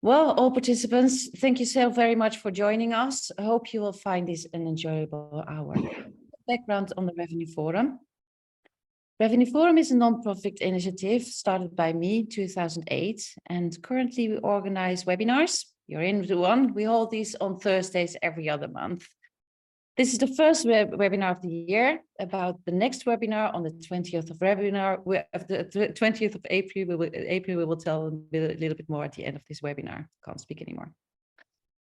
Well, all participants, thank you so very much for joining us. I hope you will find this an enjoyable hour. Background on the Revenue Forum. Revenue Forum is a non-profit initiative started by me in 2008, and currently we organize webinars. You're in one. We hold these on Thursdays every other month. This is the first webinar of the year. About the next webinar on the 20th of the 20th of April, we will tell a little bit more at the end of this webinar. Can't speak anymore.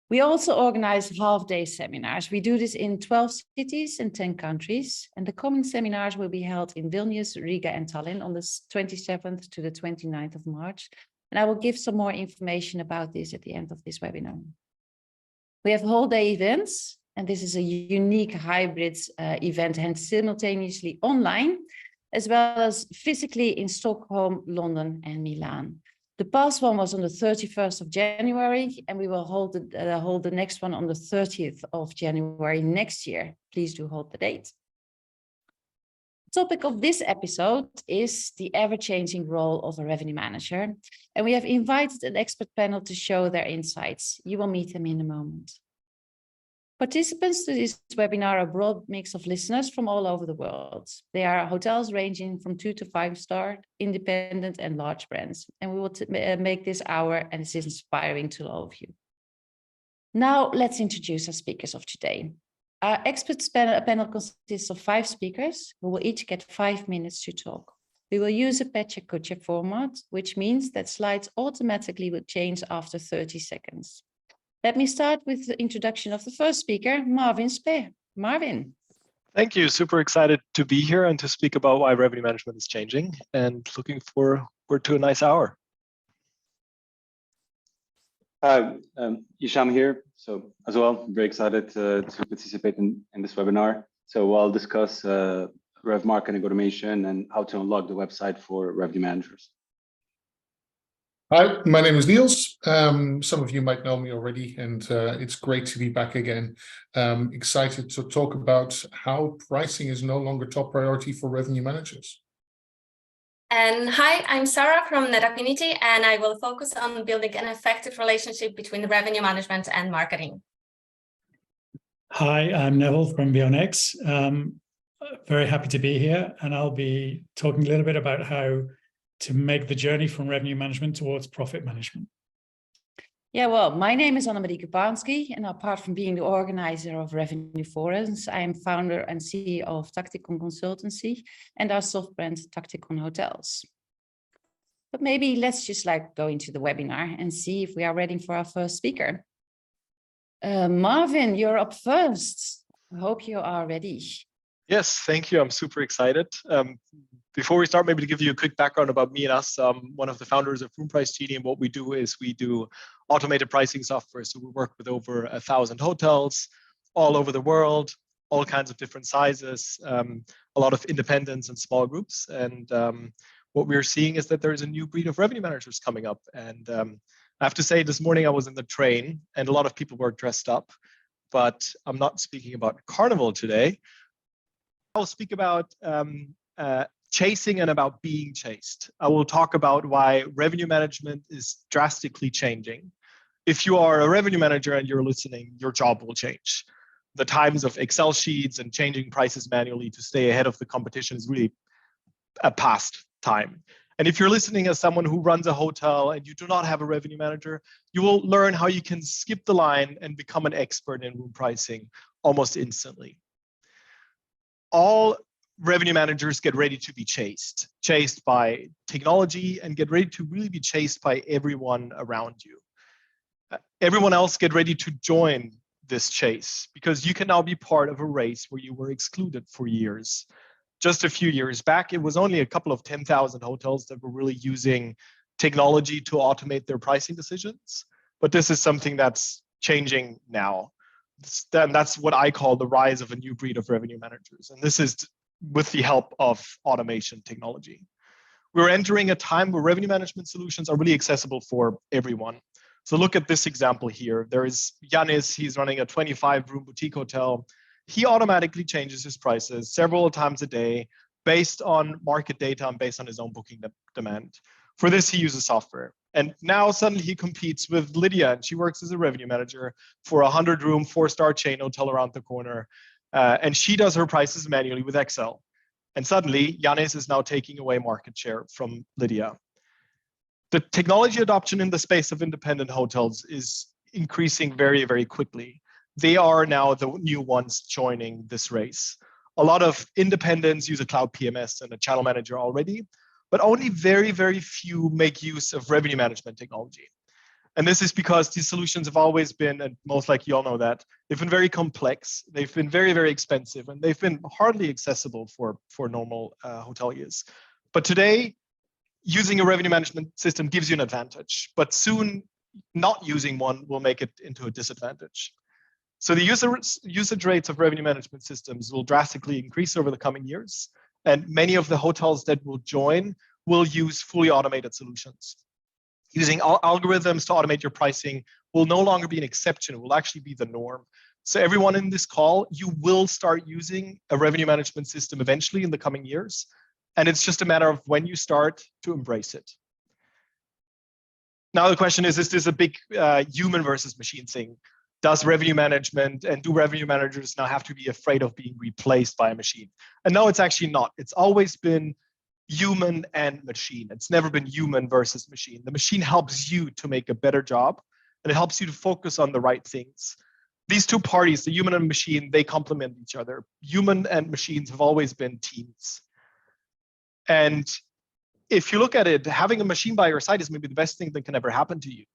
We also organize half-day seminars. We do this in 12 cities and 10 countries. And the coming seminars will be held in Vilnius, Riga, and Tallinn on the 27th to the 29th of March. And I will give some more information about this at the end of this webinar. We have whole-day events. And this is a unique hybrid event, and simultaneously online, as well as physically in Stockholm, London, and Milan. The past one was on the 31st of January, and we will hold the next one on the 30th of January next year. Please do hold the date. The topic of this episode is the ever-changing role of a revenue manager, and we have invited an expert panel to show their insights. You will meet them in a moment. Participants to this webinar are a broad mix of listeners from all over the world. They are hotels ranging from 2 to 5 star, independent and large brands. And we will make this hour and it's inspiring to all of you. Now let's introduce our speakers of today. Our experts panel consists of 5 speakers who will each get 5 minutes to talk. We will use a Pecha-Kucha format, which means that slides automatically will change after 30 seconds. Let me start with the introduction of the first speaker, Marvin Speh. Marvin. Thank you. Super excited to be here and to speak about why revenue management is changing, and looking forward to a nice hour. Hi, Hicham here. So as well, very excited to participate in this webinar. So I'll discuss rev marketing automation and how to unlock the website for revenue managers. Hi, my name is Niels. Some of you might know me already, and it's great to be back again. Excited to talk about how pricing is no longer top priority for revenue managers. And hi, I'm Sara from Affinity, and I will focus on building an effective relationship between revenue management and marketing. Hi, I'm Neville from BEONx. Very happy to be here, and I'll be talking a little bit about how to make the journey from revenue management towards profit management. Yeah, well, my name is Anne-Marieke Pansky, and apart from being the organizer of Revenue Forums, I am founder and CEO of Tacticon Consultancy and our soft brand Tacticon Hotels. But maybe let's just go into the webinar and see if we are ready for our first speaker. Marvin, you're up first. I hope you are ready. Yes, thank you. I'm super excited. Before we start, maybe to give you a quick background about me and us, one of the founders of RoomPriceGenie, and what we do is we do automated pricing software. So we work with over 1,000 hotels all over the world, all kinds of different sizes, a lot of independents and small groups. And what we're seeing is that there is a new breed of revenue managers coming up. And I have to say, this morning I was in the train and a lot of people were dressed up, but I'm not speaking about Carnival today. I'll speak about chasing and about being chased. I will talk about why revenue management is drastically changing. If you are a revenue manager and you're listening, your job will change. The times of Excel sheets and changing prices manually to stay ahead of the competition is really a past time. And if you're listening as someone who runs a hotel and you do not have a revenue manager, you will learn how you can skip the line and become an expert in room pricing almost instantly. All revenue managers get ready to be chased by technology, and get ready to really be chased by everyone around you. Everyone else get ready to join this chase, because you can now be part of a race where you were excluded for years. Just a few years back, it was only a couple of 10,000 hotels that were really using technology to automate their pricing decisions. But this is something that's changing now. That's what I call the rise of a new breed of revenue managers. And this is with the help of automation technology. We're entering a time where revenue management solutions are really accessible for everyone. So look at this example here. There is Yanis, he's running a 25-room boutique hotel. He automatically changes his prices several times a day based on market data and based on his own booking demand. For this, he uses software. And now suddenly he competes with Lydia, and she works as a revenue manager for a 100-room, 4-star chain hotel around the corner. And she does her prices manually with Excel. And suddenly, Yannis is now taking away market share from Lydia. The technology adoption in the space of independent hotels is increasing very, very quickly. They are now the new ones joining this race. A lot of independents use a cloud PMS and a channel manager already, but only very, very few make use of revenue management technology. And this is because these solutions have always been, and most likely you all know that, they've been very complex, they've been very, very expensive, and they've been hardly accessible for normal hoteliers. But today, using a revenue management system gives you an advantage, but soon not using one will make it into a disadvantage. So the usage rates of revenue management systems will drastically increase over the coming years, and many of the hotels that will join will use fully automated solutions. Using algorithms to automate your pricing will no longer be an exception, it will actually be the norm. So everyone in this call, you will start using a revenue management system eventually in the coming years, and it's just a matter of when you start to embrace it. Now the question is this a big human versus machine thing? Does revenue management and do revenue managers now have to be afraid of being replaced by a machine? And no, it's actually not. It's always been human and machine. It's never been human versus machine. The machine helps you to make a better job, and it helps you to focus on the right things. These two parties, the human and machine, they complement each other. Human and machines have always been teams. And if you look at it, having a machine by your side is maybe the best thing that can ever happen to you.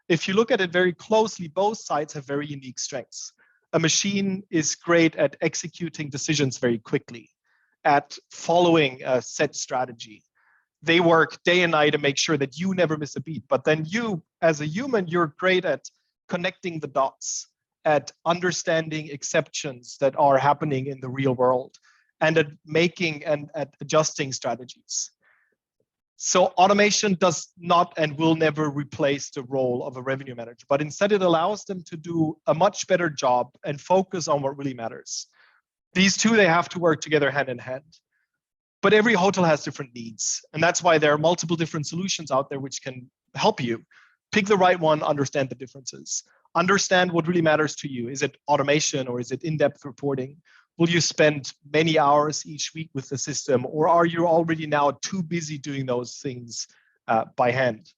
If you look at it very closely, both sides have very unique strengths. A machine is great at executing decisions very quickly, at following a set strategy. They work day and night to make sure that you never miss a beat. But then you, as a human, you're great at connecting the dots, at understanding exceptions that are happening in the real world, and at making and at adjusting strategies. So automation does not and will never replace the role of a revenue manager, but instead it allows them to do a much better job and focus on what really matters. These two, they have to work together hand in hand. But every hotel has different needs. And that's why there are multiple different solutions out there which can help you. Pick the right one, understand the differences. Understand what really matters to you. Is it automation or is it in-depth reporting? Will you spend many hours each week with the system, or are you already now too busy doing those things by hand?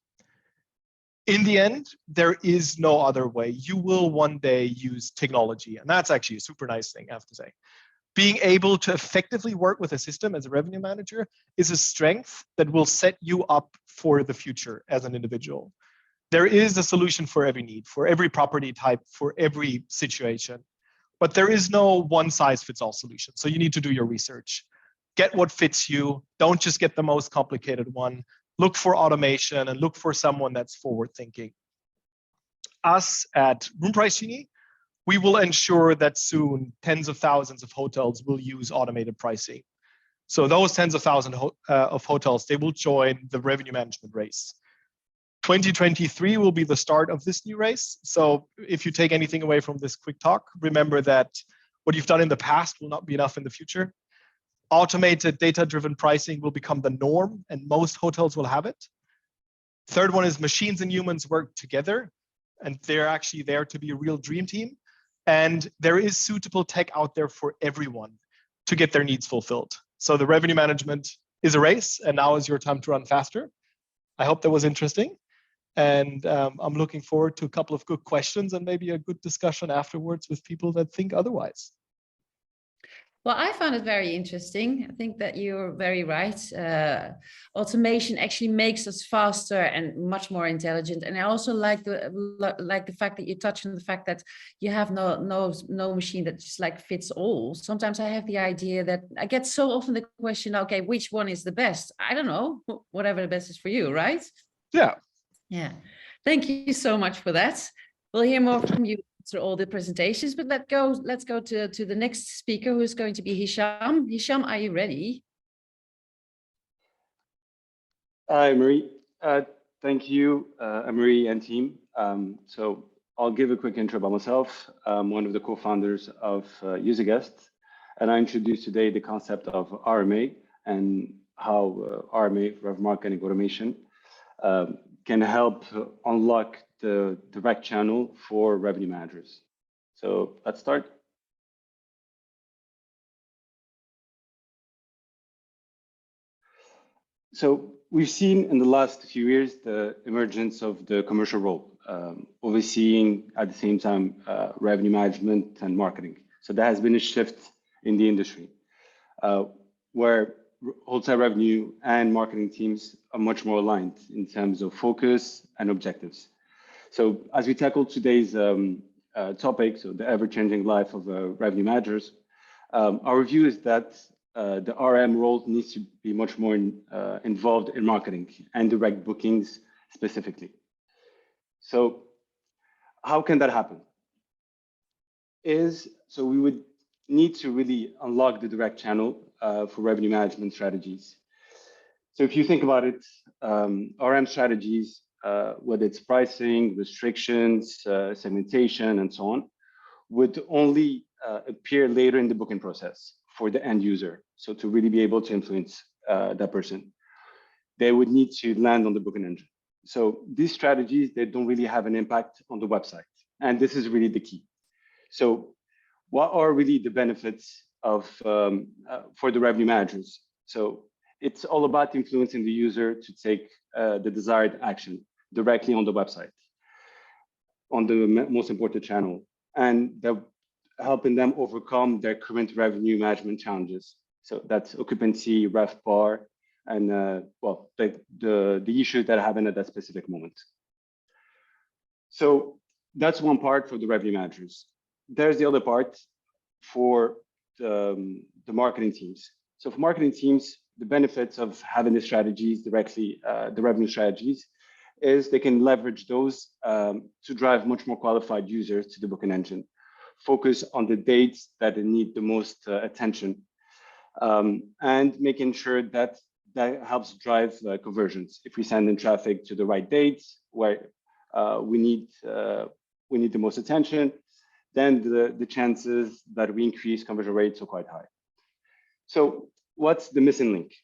In the end, there is no other way. You will one day use technology, and that's actually a super nice thing, I have to say. Being able to effectively work with a system as a revenue manager is a strength that will set you up for the future as an individual. There is a solution for every need, for every property type, for every situation. But there is no one-size-fits-all solution. So you need to do your research. Get what fits you. Don't just get the most complicated one. Look for automation and look for someone that's forward-thinking. Us at RoomPriceGenie, we will ensure that soon tens of thousands of hotels will use automated pricing. So those tens of thousands of hotels, they will join the revenue management race. 2023 will be the start of this new race. So if you take anything away from this quick talk, remember that what you've done in the past will not be enough in the future. Automated data-driven pricing will become the norm, and most hotels will have it. Third one is machines and humans work together, and they're actually there to be a real dream team. And there is suitable tech out there for everyone to get their needs fulfilled. So the revenue management is a race, and now is your time to run faster. I hope that was interesting. And I'm looking forward to a couple of good questions and maybe a good discussion afterwards with people that think otherwise. Well, I found it very interesting. I think that you're very right. Automation actually makes us faster and much more intelligent. And I also like the fact that you touch on the fact that you have no machine that just like fits all. Sometimes I have the idea that I get so often the question, okay, which one is the best? I don't know, whatever the best is for you, right? Yeah. Yeah. Thank you so much for that. We'll hear more from you through all the presentations, but let's go to the next speaker, who's going to be Hicham. Hicham, are you ready? Hi, Marie. Thank you, Marie and team. So I'll give a quick intro about myself. I'm one of the co-founders of Userguest, and I introduce today the concept of RMA and how RMA, Rev Marketing Automation, can help unlock the direct channel for revenue managers. So let's start. So we've seen in the last few years the emergence of the commercial role, overseeing at the same time revenue management and marketing. So there has been a shift in the industry where wholesale revenue and marketing teams are much more aligned in terms of focus and objectives. So as we tackle today's topic, so the ever-changing life of revenue managers, our view is that the RM role needs to be much more involved in marketing and direct bookings specifically. So how can that happen? So we would need to really unlock the direct channel for revenue management strategies. So if you think about it, RM strategies, whether it's pricing, restrictions, segmentation, and so on, would only appear later in the booking process for the end user. So to really be able to influence that person, they would need to land on the booking engine. So these strategies, they don't really have an impact on the website. And this is really the key. So what are really the benefits of for the revenue managers? So it's all about influencing the user to take the desired action directly on the website, on the most important channel, and they're helping them overcome their current revenue management challenges. So that's occupancy, RevPAR, and well, the issues that happen at that specific moment. So that's one part for the revenue managers. There's the other part for the marketing teams. So for marketing teams, the benefits of having the strategies directly, the revenue strategies, is they can leverage those to drive much more qualified users to the booking engine, focus on the dates that need the most attention, and making sure that that helps drive conversions. If we send in traffic to the right dates where we need the most attention, then the chances that we increase conversion rates are quite high. So what's the missing link?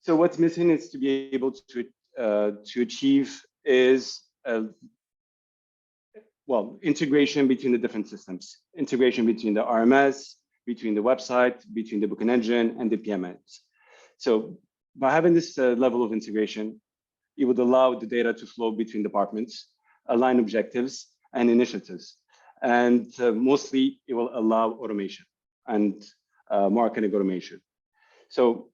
So what's missing is to be able to achieve is well, integration between the different systems, integration between the RMS, between the website, between the booking engine and the PMS. So by having this level of integration, it would allow the data to flow between departments, align objectives and initiatives. And mostly it will allow automation and marketing automation. So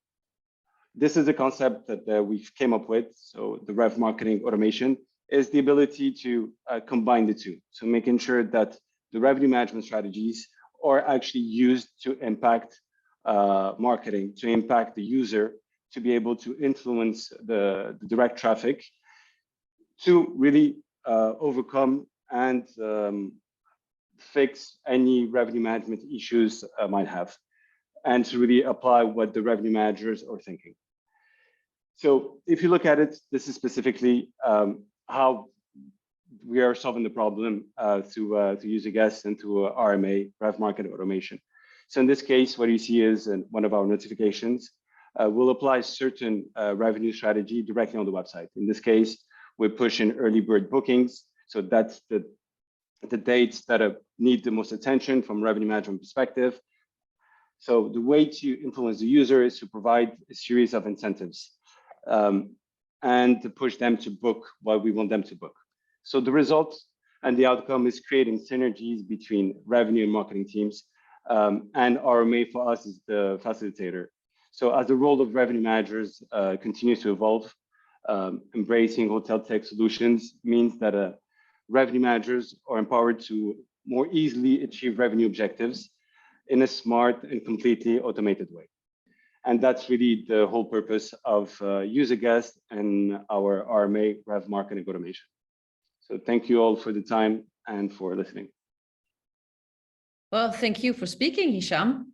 this is a concept that we've came up with. So the Rev Marketing Automation is the ability to combine the two. So making sure that the revenue management strategies are actually used to impact marketing, to impact the user, to be able to influence the direct traffic, to really overcome and fix any revenue management issues might have, and to really apply what the revenue managers are thinking. So if you look at it, this is specifically how we are solving the problem through Userguest and through RMA, Rev Marketing Automation. So in this case, what you see is in one of our notifications, we'll apply certain revenue strategy directly on the website. In this case, we're pushing early bird bookings. So that's the dates that need the most attention from a revenue management perspective. So the way to influence the user is to provide a series of incentives and to push them to book what we want them to book. So the result and the outcome is creating synergies between revenue and marketing teams, and RMA for us is the facilitator. So as the role of revenue managers continues to evolve, embracing hotel tech solutions means that revenue managers are empowered to more easily achieve revenue objectives in a smart and completely automated way. And that's really the whole purpose of Userguest and our RMA Rev Marketing Automation. So thank you all for the time and for listening. Well, thank you for speaking, Hicham.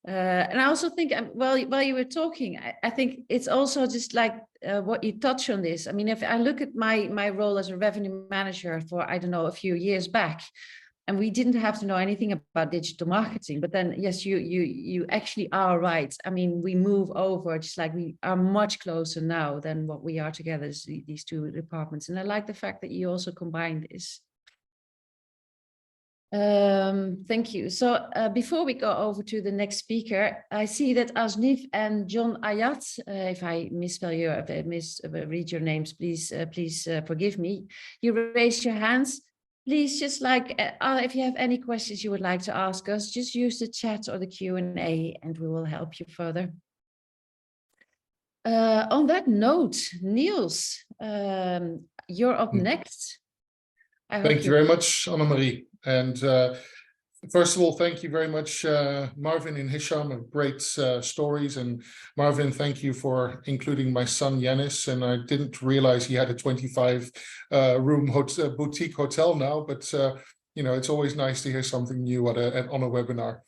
And I also think, while you were talking, I think it's also just like what you touch on this. I mean, if I look at my role as a revenue manager for, I don't know, a few years back, And we didn't have to know anything about digital marketing, but then yes, you actually are right. I mean, we move over, just like we are much closer now than what we are together, these two departments. And I like the fact that you also combine this. Thank you. So before we go over to the next speaker, I see that Asnif and John Ayat, if I misspell your, read your names, please forgive me. You raise your hands. Please, just like if you have any questions you would like to ask us, just use the chat or the Q&A and we will help you further. On that note, Niels, you're up next. Thank you very much, Annemarie. And first of all, thank you very much, Marvin and Hicham, great stories. And Marvin, thank you for including my son, Yanis. And I didn't realize he had a 25-room boutique hotel now, but you know, it's always nice to hear something new on a webinar.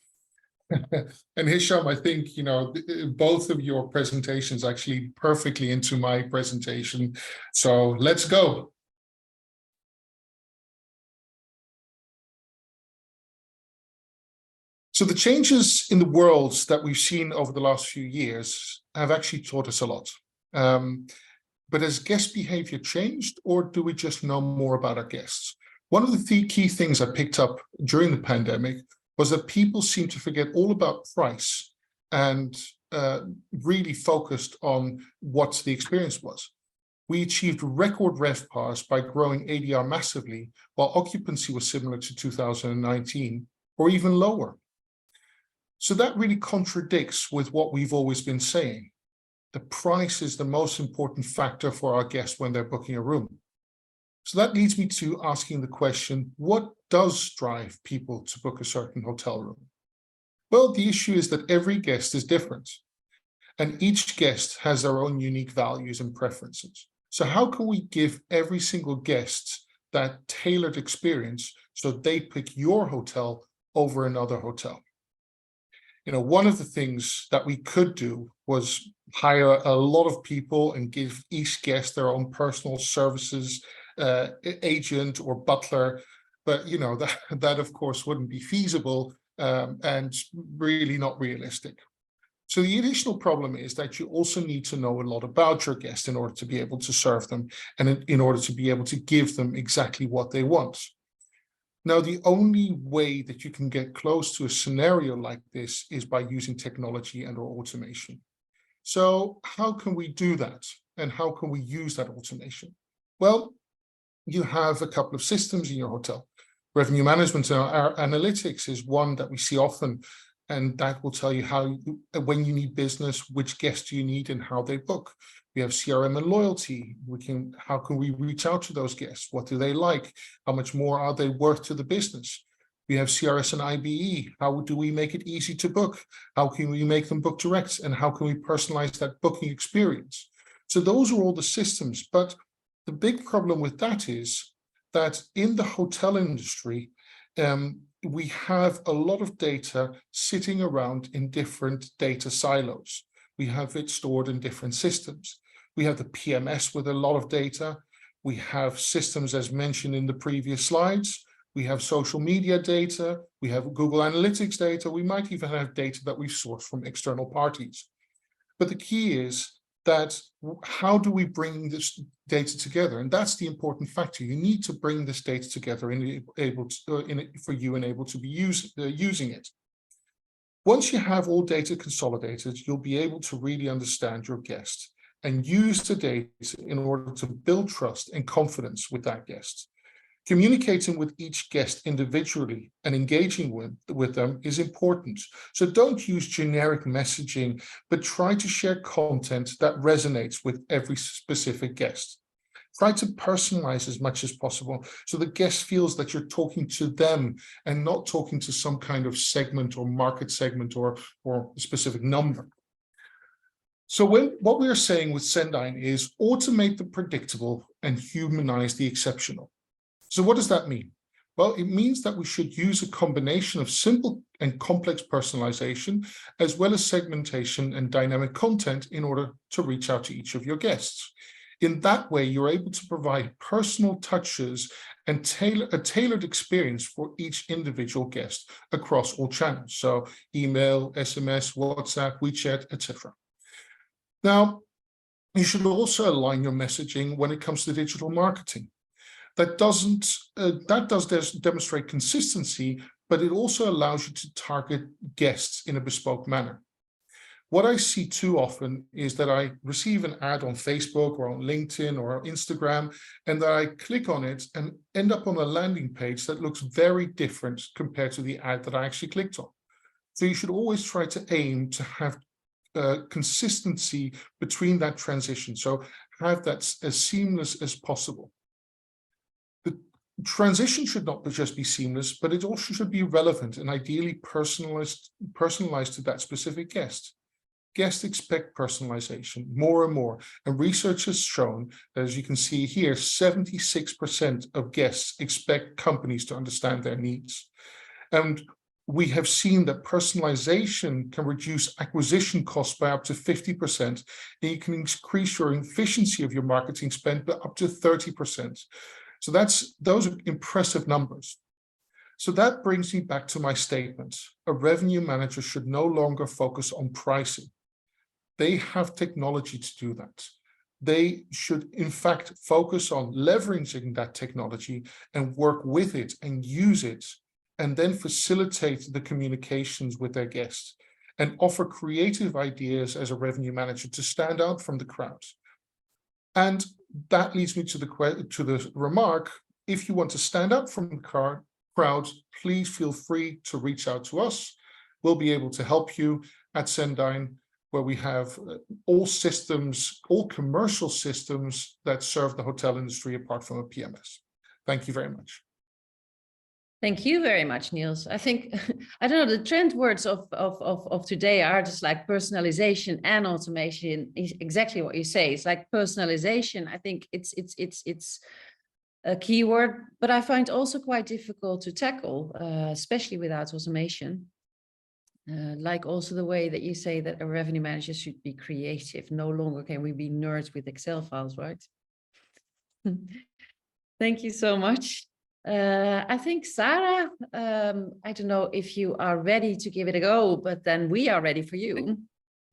And Hicham, I think, you know, both of your presentations actually perfectly into my presentation. So let's go. So the changes in the world that we've seen over the last few years have actually taught us a lot. But has guest behavior changed, or do we just know more about our guests? One of the key things I picked up during the pandemic was that people seem to forget all about price and really focused on what the experience was. We achieved record RevPARs by growing ADR massively, while occupancy was similar to 2019 or even lower. So that really contradicts with what we've always been saying. The price is the most important factor for our guests when they're booking a room. So that leads me to asking the question, what does drive people to book a certain hotel room? Well, the issue is that every guest is different, and each guest has their own unique values and preferences. So how can we give every single guest that tailored experience so they pick your hotel over another hotel? You know, one of the things that we could do was hire a lot of people and give each guest their own personal services agent or butler, but you know, that of course wouldn't be feasible and really not realistic. So the additional problem is that you also need to know a lot about your guests in order to be able to serve them and in order to be able to give them exactly what they want. Now, the only way that you can get close to a scenario like this is by using technology and or automation. So how can we do that? And how can we use that automation? Well, you have a couple of systems in your hotel. Revenue management and our analytics is one that we see often, and that will tell you how, when you need business, which guests you need and how they book. We have CRM and loyalty. How can we reach out to those guests? What do they like? How much more are they worth to the business? We have CRS and IBE. How do we make it easy to book? How can we make them book direct? And how can we personalize that booking experience? So those are all the systems. But the big problem with that is that in the hotel industry, we have a lot of data sitting around in different data silos. We have it stored in different systems. We have the PMS with a lot of data. We have systems as mentioned in the previous slides. We have social media data. We have Google Analytics data. We might even have data that we've sourced from external parties. But the key is that how do we bring this data together? And that's the important factor. You need to bring this data together and for you and able to be using it. Once you have all data consolidated, you'll be able to really understand your guest and use the data in order to build trust and confidence with that guest. Communicating with each guest individually and engaging with them is important. So don't use generic messaging, but try to share content that resonates with every specific guest. Try to personalize as much as possible so the guest feels that you're talking to them and not talking to some kind of segment or market segment or a specific number. So what we are saying with Cendyn is automate the predictable and humanize the exceptional. So what does that mean? Well, it means that we should use a combination of simple and complex personalization, as well as segmentation and dynamic content in order to reach out to each of your guests. In that way, you're able to provide personal touches and a tailored experience for each individual guest across all channels. So email, SMS, WhatsApp, WeChat, etc. Now, you should also align your messaging when it comes to digital marketing. That does demonstrate consistency, but it also allows you to target guests in a bespoke manner. What I see too often is that I receive an ad on Facebook or on LinkedIn or on Instagram, and that I click on it and end up on a landing page that looks very different compared to the ad that I actually clicked on. So you should always try to aim to have consistency between that transition. So have that as seamless as possible. The transition should not just be seamless, but it also should be relevant and ideally personalized to that specific guest. Guests expect personalization more and more, and research has shown that, as you can see here, 76% of guests expect companies to understand their needs. And we have seen that personalization can reduce acquisition costs by up to 50%, and you can increase your efficiency of your marketing spend by up to 30%. So those are impressive numbers. So that brings me back to my statement. A revenue manager should no longer focus on pricing. They have technology to do that. They should, in fact, focus on leveraging that technology and work with it and use it, and then facilitate the communications with their guests and offer creative ideas as a revenue manager to stand out from the crowd. And that leads me to the remark, if you want to stand out from the crowd, please feel free to reach out to us. We'll be able to help you at Cendyn, where we have all commercial systems that serve the hotel industry apart from a PMS. Thank you very much. Thank you very much, Niels. I think, I don't know, the trend words of today are just like personalization and automation. Is exactly what you say. It's like personalization. I think it's a keyword, but I find also quite difficult to tackle, especially without automation. Like also the way that you say that a revenue manager should be creative. No longer can we be nerds with Excel files, right? Thank you so much. I think, Sara, I don't know if you are ready to give it a go, but then we are ready for you.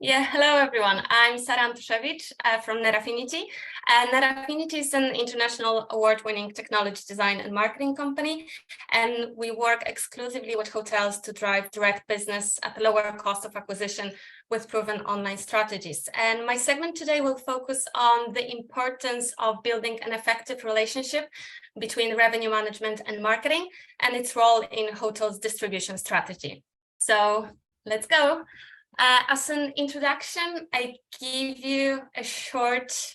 Yeah, hello everyone. I'm Sara Antoszewicz from Affinity. And Affinity is an international award-winning technology design and marketing company. And we work exclusively with hotels to drive direct business at a lower cost of acquisition with proven online strategies. And my segment today will focus on the importance of building an effective relationship between revenue management and marketing and its role in hotels' distribution strategy. So let's go. As an introduction, I give you a short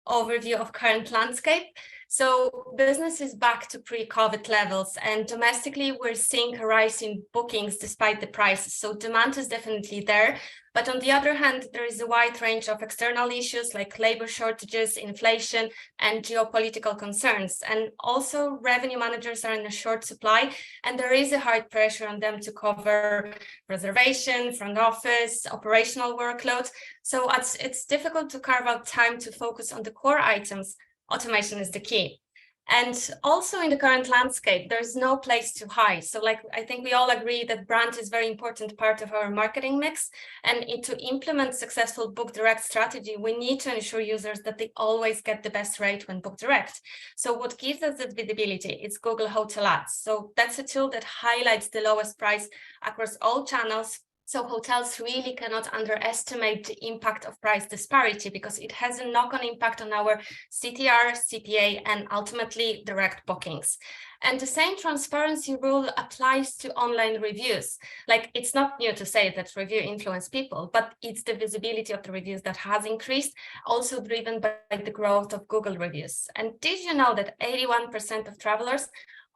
overview of current landscape. So business is back to pre-COVID levels, and domestically we're seeing a rise in bookings despite the prices. So demand is definitely there. But on the other hand, there is a wide range of external issues like labor shortages, inflation, and geopolitical concerns. And also revenue managers are in a short supply, and there is a high pressure on them to cover reservation, front office, operational workload. So it's difficult to carve out time to focus on the core items. Automation is the key. And also in the current landscape, there's no place to hide. So I think we all agree that brand is a very important part of our marketing mix. And to implement successful book direct strategy, we need to ensure users that they always get the best rate when booked direct. So what gives us that visibility is Google Hotel Ads. So that's a tool that highlights the lowest price across all channels. So hotels really cannot underestimate the impact of price disparity because it has a knock-on impact on our CTR, CPA, and ultimately direct bookings. And the same transparency rule applies to online reviews. It's not new to say that review influence people, but it's the visibility of the reviews that has increased, also driven by the growth of Google reviews. And did you know that 81% of travelers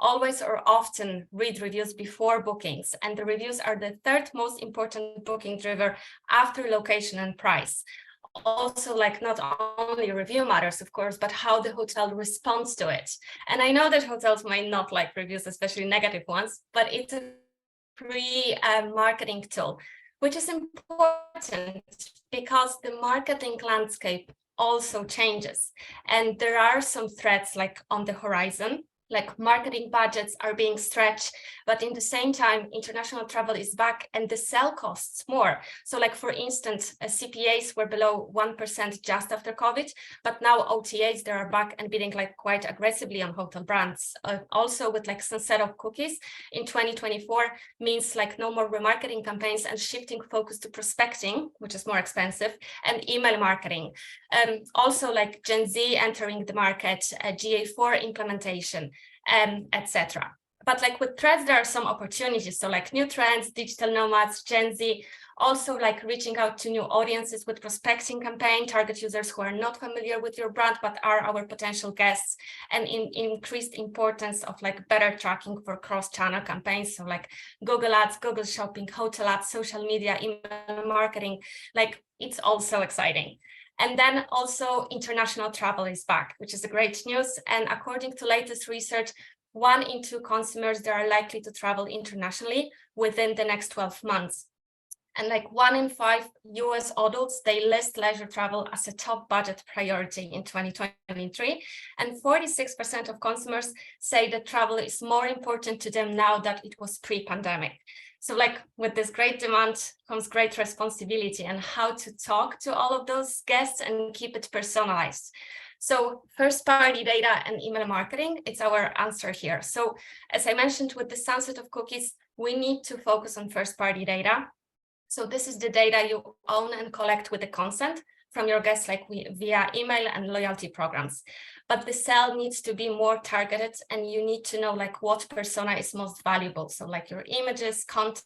always or often read reviews before bookings, and the reviews are the third most important booking driver after location and price. Also, not only review matters, of course, but how the hotel responds to it. And I know that hotels might not like reviews, especially negative ones, but it's a free marketing tool, which is important because the marketing landscape also changes. And there are some threats like on the horizon, like marketing budgets are being stretched, but in the same time, international travel is back and the sell costs more. So like, for instance, CPAs were below 1% just after COVID, but now OTAs, they are back and bidding like quite aggressively on hotel brands. Also with like sunset of cookies in 2024 means like no more remarketing campaigns and shifting focus to prospecting, which is more expensive, and email marketing. Also like Gen Z entering the market, GA4 implementation, etc. But like with threads, there are some opportunities. So like new trends, digital nomads, Gen Z, also like reaching out to new audiences with prospecting campaign, target users who are not familiar with your brand, but are our potential guests, and increased importance of like better tracking for cross-channel campaigns. So like Google Ads, Google Shopping, hotel ads, social media, email marketing, like it's also exciting. And then also international travel is back, which is a great news. And according to latest research, 1 in 2 consumers, they are likely to travel internationally within the next 12 months. And like 1 in 5 US adults, they list leisure travel as a top budget priority in 2023. And 46% of consumers say that travel is more important to them now than it was pre-pandemic. So like with this great demand comes great responsibility, and how to talk to all of those guests and keep it personalized. So first party data and email marketing, it's our answer here. So as I mentioned, with the sunset of cookies, we need to focus on first party data. So this is the data you own and collect with the consent from your guests, like via email and loyalty programs. But the sell needs to be more targeted, and you need to know like what persona is most valuable. So like your images, content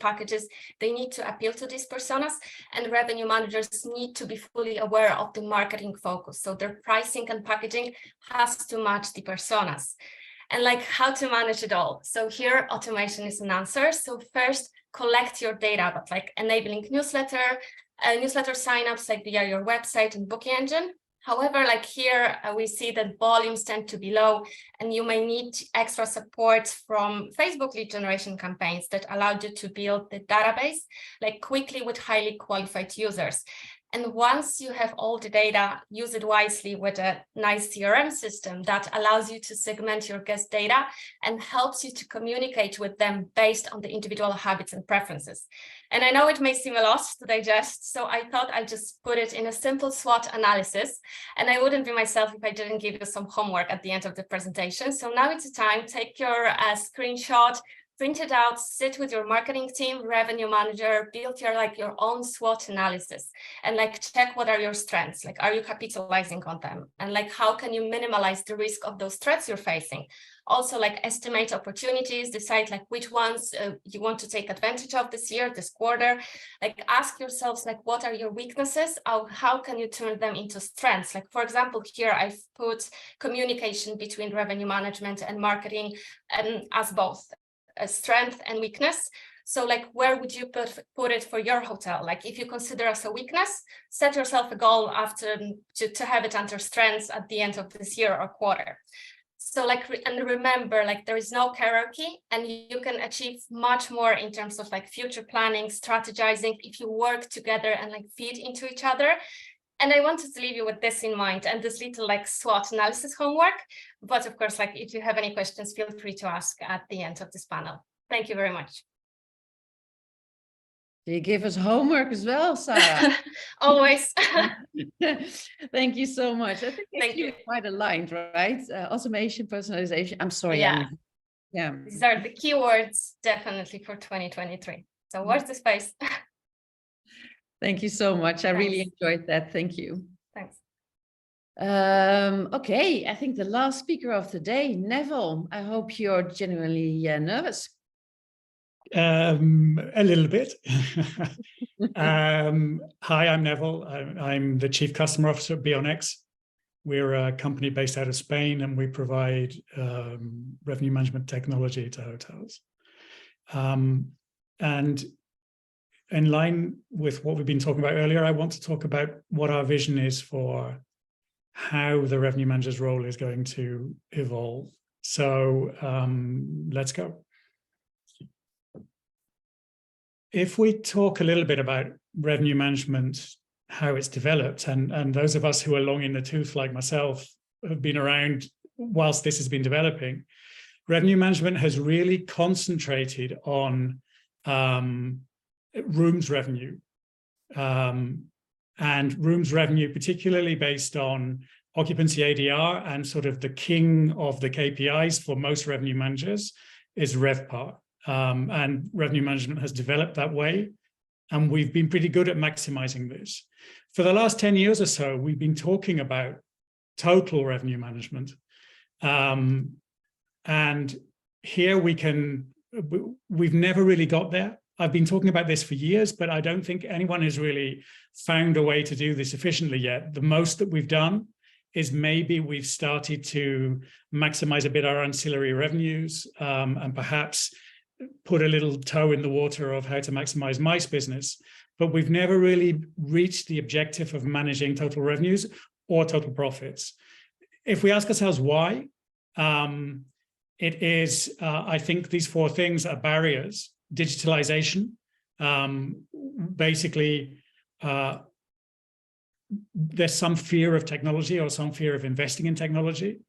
packages, they need to appeal to these personas, and revenue managers need to be fully aware of the marketing focus. So their pricing and packaging has to match the personas. And like how to manage it all. So here automation is an answer. So first, collect your data, but like enabling newsletter signups like via your website and booking engine. However, like here, we see that volumes tend to be low, and you may need extra support from Facebook lead generation campaigns that allow you to build the database like quickly with highly qualified users. And once you have all the data, use it wisely with a nice CRM system that allows you to segment your guest data and helps you to communicate with them based on the individual habits and preferences. And I know it may seem a lot to digest, so I thought I'd just put it in a simple SWOT analysis. And I wouldn't be myself if I didn't give you some homework at the end of the presentation. So now it's the time, take your screenshot, print it out, sit with your marketing team, revenue manager, build your own SWOT analysis, and like check what are your strengths, like are you capitalizing on them, and like how can you minimize the risk of those threats you're facing. Also like estimate opportunities, decide like which ones you want to take advantage of this year, this quarter. Like ask yourselves like what are your weaknesses, how can you turn them into strengths. Like for example, here I've put communication between revenue management and marketing as both a strength and weakness. So like where would you put it for your hotel? Like if you consider as a weakness, set yourself a goal after to have it under strengths at the end of this year or quarter. So like, and remember, like there is no hierarchy, and you can achieve much more in terms of like future planning, strategizing, if you work together and like feed into each other. And I wanted to leave you with this in mind and this little like SWOT analysis homework. But of course, like if you have any questions, feel free to ask at the end of this panel. Thank you very much. You give us homework as well, Sarah. Always. Thank you so much. I think Thank you. quite aligned, right? Automation, personalization. I'm sorry. Yeah. Yeah. These are the keywords definitely for 2023. So watch the space. Thank you so much. I Thanks. really enjoyed that. Thank you. Thanks. Okay, I think the last speaker of the day, Neville. I hope you're genuinely nervous. A little bit. Hi, I'm Neville. I'm the Chief Customer Officer at BEONx. We're a company based out of Spain, and we provide revenue management technology to hotels. And in line with what we've been talking about earlier, I want to talk about what our vision is for how the revenue manager's role is going to evolve. So let's go. If we talk a little bit about revenue management how it's developed. And those of us who are long in the tooth, like myself, have been around whilst this has been developing. Revenue management has really concentrated on rooms revenue, and rooms revenue, particularly based on occupancy ADR, and sort of the king of the KPIs for most revenue managers is RevPAR. And revenue management has developed that way, and we've been pretty good at maximizing this. For the last 10 years or so, we've been talking about total revenue management. And here we've never really got there. I've been talking about this for years, but I don't think anyone has really found a way to do this efficiently yet. The most that we've done is maybe we've started to maximize a bit our ancillary revenues, and perhaps put a little toe in the water of how to maximize MICE business. But we've never really reached the objective of managing total revenues or total profits. If we ask ourselves why, it is, I think these four things are barriers. Digitalization, basically, there's some fear of technology or some fear of investing in technology.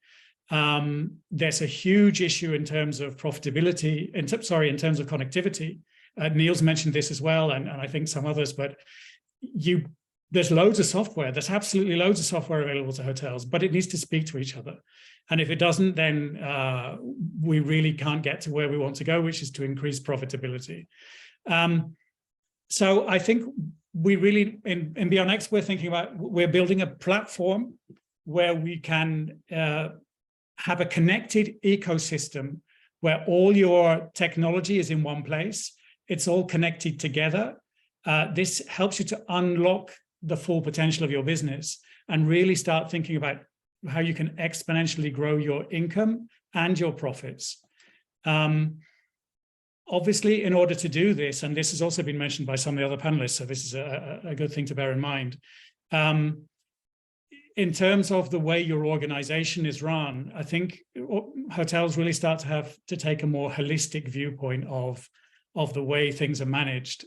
There's a huge issue in terms of profitability, in terms of connectivity. Niels mentioned this as well, and I think some others, but there's loads of software. There's absolutely loads of software available to hotels, but it needs to speak to each other. And if it doesn't, then we really can't get to where we want to go, which is to increase profitability. So I think we really, in BEONx, we're building a platform where we can have a connected ecosystem where all your technology is in one place. It's all connected together. This helps you to unlock the full potential of your business and really start thinking about how you can exponentially grow your income and your profits. Obviously, in order to do this, and this has also been mentioned by some of the other panelists, so this is a good thing to bear in mind. In terms of the way your organization is run, I think hotels really start to have to take a more holistic viewpoint of the way things are managed.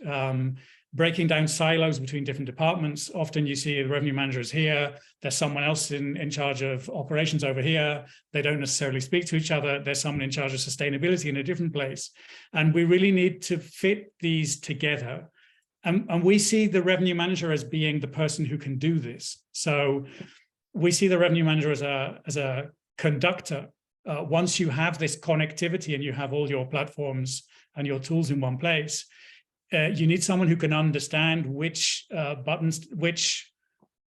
Breaking down silos between different departments. Often you see the revenue managers here, there's someone else in charge of operations over here. They don't necessarily speak to each other. There's someone in charge of sustainability in a different place. And we really need to fit these together. And we see the revenue manager as being the person who can do this. So we see the revenue manager as a conductor. Once you have this connectivity and you have all your platforms and your tools in one place, you need someone who can understand which buttons, which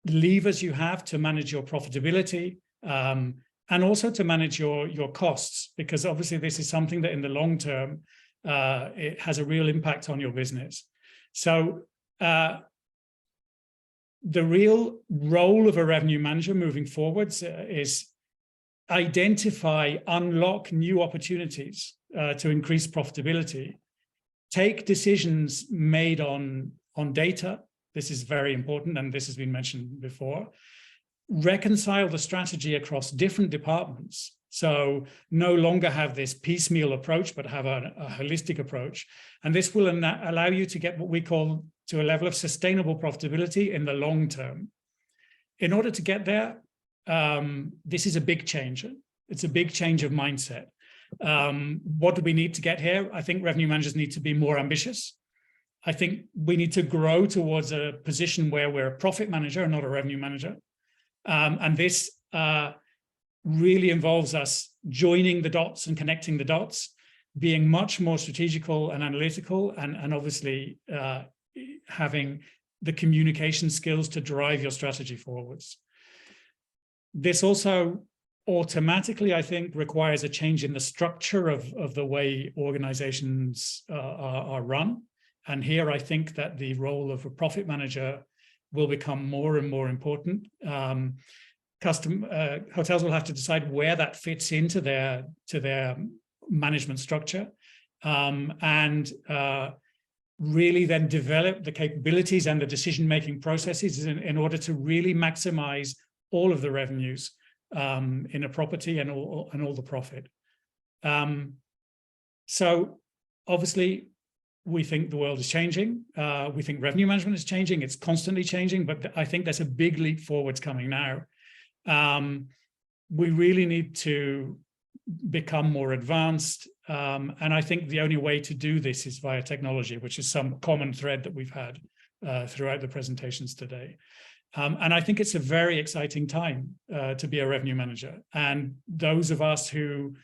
levers you have to manage your profitability, and also to manage your costs, because obviously this is something that in the long term, it has a real impact on your business. So the real role of a revenue manager moving forwards is identify, unlock new opportunities to increase profitability. Take decisions made on data. This is very important, and this has been mentioned before. Reconcile the strategy across different departments. So no longer have this piecemeal approach, but have a holistic approach. And this will allow you to get what we call to a level of sustainable profitability in the long term. In order to get there, this is a big change. It's a big change of mindset. What do we need to get here? I think revenue managers need to be more ambitious. I think we need to grow towards a position where we're a profit manager and not a revenue manager. And this really involves us joining the dots and connecting the dots, being much more strategical and analytical, and obviously having the communication skills to drive your strategy forwards. This also automatically, I think, requires a change in the structure of the way organizations are run. And here I think that the role of a profit manager will become more and more important. Hotels will have to decide where that fits into their management structure, and really then develop the capabilities and the decision-making processes in order to really maximize all of the revenues in a property and all the profit. So obviously we think the world is changing. We think revenue management is changing. It's constantly changing, but I think there's a big leap forwards coming now. We really need to become more advanced. And I think the only way to do this is via technology, which is some common thread that we've had throughout the presentations today. And I think it's a very exciting time to be a revenue manager. And those of us who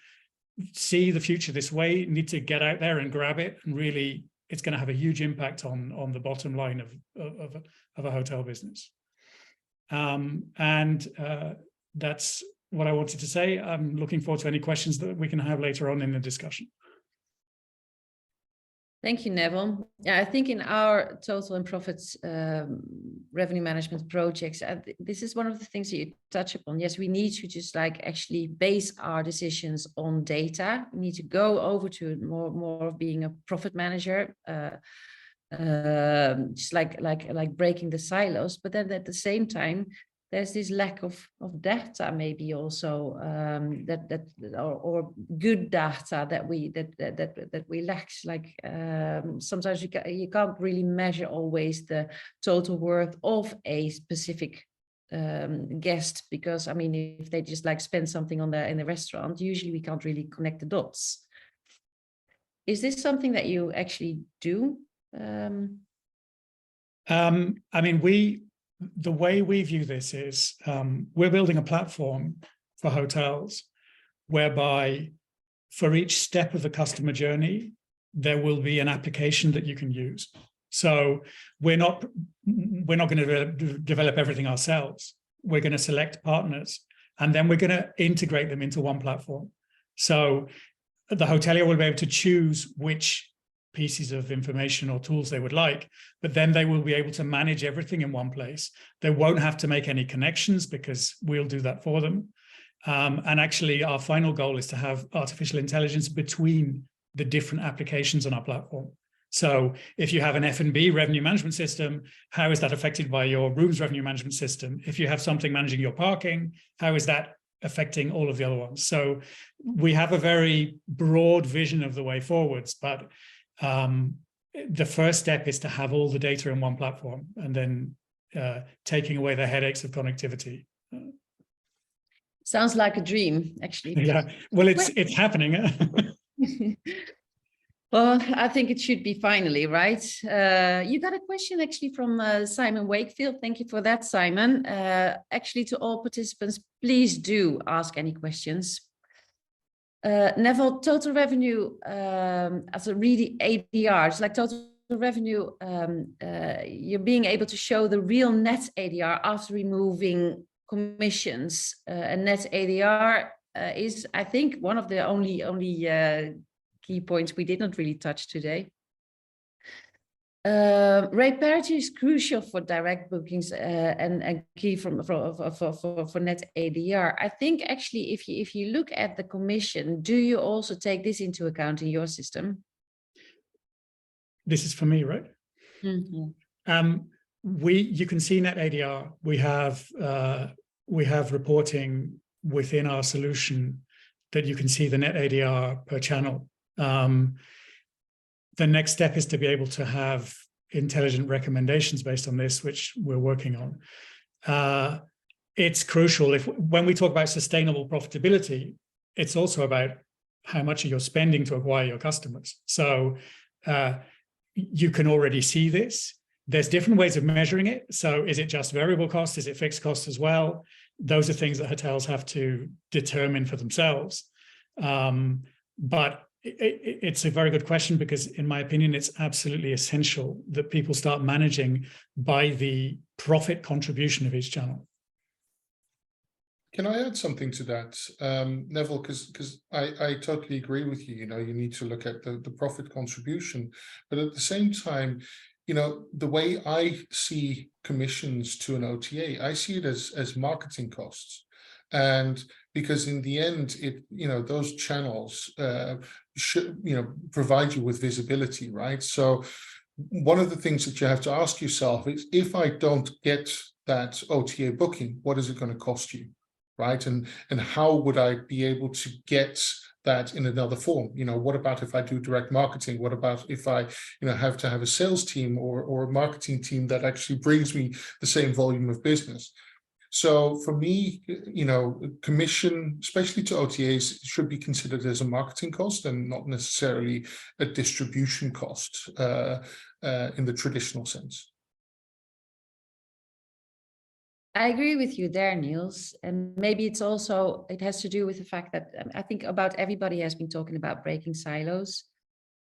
see the future this way need to get out there and grab it. And really, it's going to have a huge impact on the bottom line of a hotel business. That's what I wanted to say. I'm looking forward to any questions that we can have later on in the discussion. Thank you, Neville. Yeah, I think in our total and profits revenue management projects, this is one of the things that you touch upon. Yes, we need to just like actually base our decisions on data. We need to go over to more of being a profit manager, just like breaking the silos. But then at the same time, there's this lack of data, maybe also or good data that we lack. Like sometimes you can't really measure always the total worth of a specific guest, because I mean, if they just like spend something in the restaurant, usually we can't really connect the dots. Is this something that you actually do? I mean, the way we view this is we're building a platform for hotels whereby for each step of the customer journey, there will be an application that you can use. So we're not going to develop everything ourselves. We're going to select partners, and then we're going to integrate them into one platform. So the hotelier will be able to choose which pieces of information or tools they would like, but then they will be able to manage everything in one place. They won't have to make any connections because we'll do that for them. And actually, our final goal is to have artificial intelligence between the different applications on our platform. So if you have an F&B revenue management system, how is that affected by your rooms revenue management system? If you have something managing your parking, how is that affecting all of the other ones? So we have a very broad vision of the way forwards, but the first step is to have all the data in one platform, and then taking away the headaches of connectivity. Sounds like a dream, actually. Yeah, well, it's happening. Well, I think it should be finally, right? You got a question actually from Simon Wakefield. Thank you for that, Simon. Actually, to all participants, please do ask any questions. Neville, total revenue as a really ADR, it's like total revenue, you're being able to show the real net ADR after removing commissions. And net ADR is, I think, one of the only key points we did not really touch today. Rate parity is crucial for direct bookings and key for net ADR. I think actually, if you look at the commission, do you also take this into account in your system? This is for me, right? Mm-hmm. You can see net ADR. We have reporting within our solution that you can see the net ADR per channel. The next step is to be able to have intelligent recommendations based on this, which we're working on. It's crucial when we talk about sustainable profitability, it's also about how much you're spending to acquire your customers. So you can already see this. There's different ways of measuring it. So is it just variable cost? Is it fixed cost as well? Those are things that hotels have to determine for themselves. But it's a very good question, because in my opinion, it's absolutely essential that people start managing by the profit contribution of each channel. Can I add something to that, Neville? Because I totally agree with you. You know, you need to look at the profit contribution, but at the same time, you know, the way I see commissions to an OTA, I see it as marketing costs. And because in the end, those channels should, provide you with visibility, right? So one of the things that you have to ask yourself is, if I don't get that OTA booking, what is it going to cost you, right? And how would I be able to get that in another form? What about if I do direct marketing? What about if I, have to have a sales team or a marketing team that actually brings me the same volume of business? So for me, commission, especially to OTAs, should be considered as a marketing cost and not necessarily a distribution cost in the traditional sense. I agree with you there, Niels. And maybe it has to do with the fact that I think about everybody has been talking about breaking silos,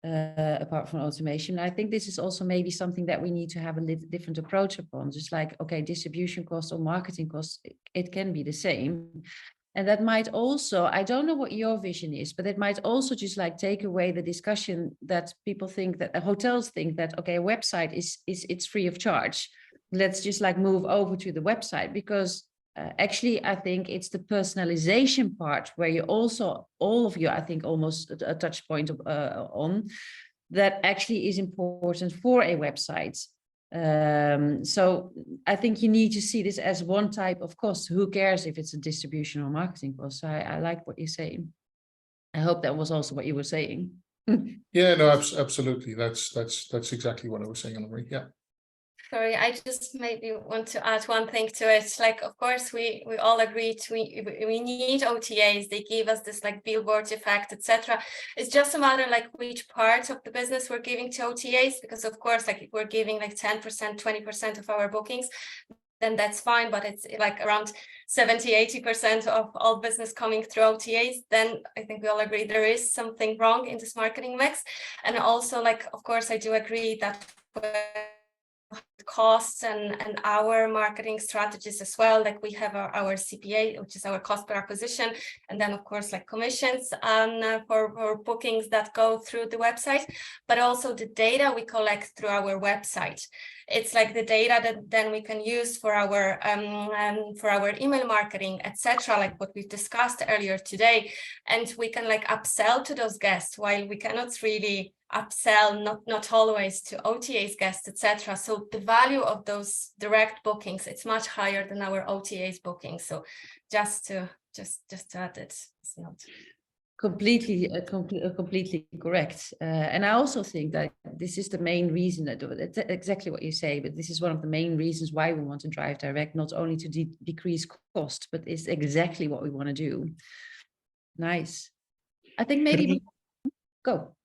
apart from automation. I think this is also maybe something that we need to have a little different approach upon. Just like, okay, distribution costs or marketing costs, it can be the same. And that might also, I don't know what your vision is, but it might also just like take away the discussion that people think that hotels think that, okay, a website it's free of charge. Let's just like move over to the website, because actually, I think it's the personalization part where you also, all of you, I think almost a touch point on that actually is important for a website. So I think you need to see this as one type of cost. Who cares if it's a distribution or marketing cost? So I like what you're saying. I hope that was also what you were saying. Yeah, no, absolutely. That's exactly what I was saying, Annemarie. Yeah. Sorry, I just maybe want to add one thing to it. Like, of course, we all agree we need OTAs. They give us this like billboard effect, etc. It's just a matter like which part of the business we're giving to OTAs, because of course, like if we're giving like 10%, 20% of our bookings, then that's fine. But it's like around 70, 80% of all business coming through OTAs, then I think we all agree there is something wrong in this marketing mix. And also, like, of course, I do agree that costs and our marketing strategies as well, like we have our CPA, which is our cost per acquisition, and then of course like commissions for bookings that go through the website, but also the data we collect through our website. It's like the data that then we can use for our email marketing, etc., like what we've discussed earlier today, and we can like upsell to those guests, while we cannot really upsell, not always to OTAs guests, etc. So the value of those direct bookings, it's much higher than our OTAs bookings. So just to add this note. Completely correct. And I also think that this is the main reason that it's exactly what you say, but this is one of the main reasons why we want to drive direct, not only to decrease cost, but it's exactly what we want to do. Nice. I think maybe go.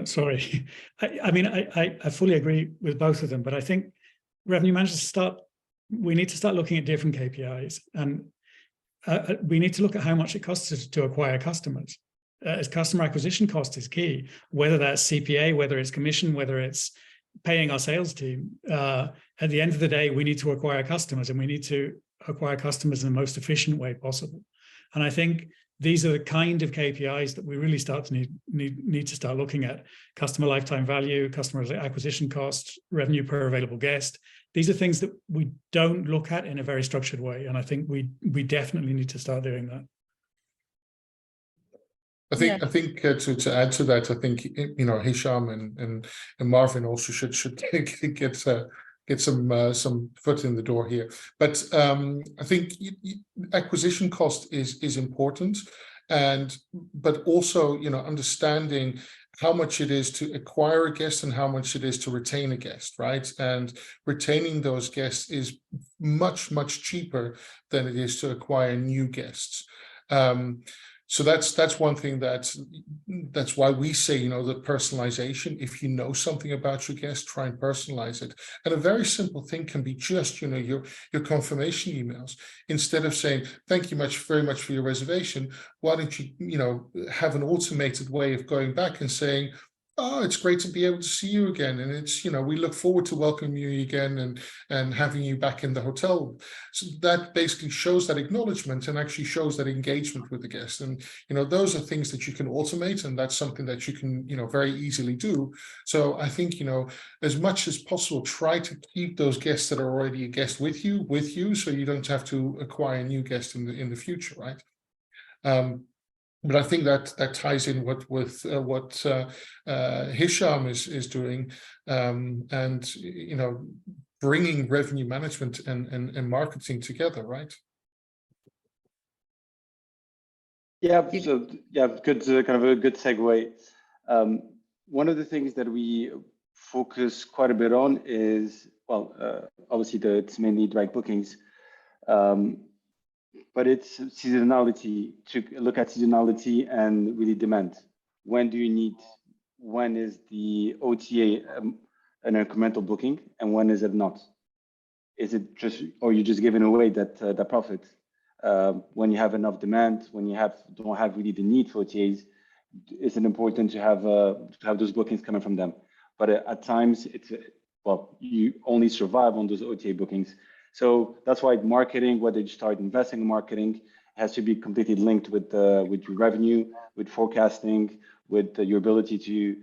Sorry. I mean, I fully agree with both of them, but I think revenue managers we need to start looking at different KPIs, and we need to look at how much it costs us to acquire customers. As customer acquisition cost is key, whether that's CPA, whether it's commission, whether it's paying our sales team. At the end of the day, we need to acquire customers, and we need to acquire customers in the most efficient way possible. And I think these are the kind of KPIs that we really start to need to start looking at: customer lifetime value, customer acquisition cost, revenue per available guest. These are things that we don't look at in a very structured way, and I think we definitely need to start doing that. I think to add to that, I think Hicham and Marvin also should get some foot in the door here. But I think acquisition cost is important, but also understanding how much it is to acquire a guest and how much it is to retain a guest, right? And retaining those guests is much cheaper than it is to acquire new guests. So that's one thing that's why we say, the personalization. If you know something about your guest, try and personalize it. And a very simple thing can be just, your confirmation emails. Instead of saying, thank you very much for your reservation, why don't you, have an automated way of going back and saying, oh, it's great to be able to see you again. And it's, we look forward to welcoming you again and having you back in the hotel. So that basically shows that acknowledgement and actually shows that engagement with the guest. And, those are things that you can automate, and that's something that you can, very easily do. So I think, as much as possible, try to keep those guests that are already a guest with you, so you don't have to acquire a new guest in the future, right? But I think that ties in what Hicham is doing, and bringing revenue management and marketing together, right? Yeah, so yeah, good, kind of a good segue. One of the things that we focus quite a bit on is, well, obviously it's mainly direct bookings, but it's seasonality, to look at seasonality and really demand. When is the OTA an incremental booking, and when is it not? Is it just, or you just giving away that profit? When you have enough demand, when you don't have really the need for OTAs, is it important to have those bookings coming from them? But at times it's, well, you only survive on those OTA bookings. So that's why marketing, whether you start investing in marketing, has to be completely linked with your revenue, with forecasting, with your ability to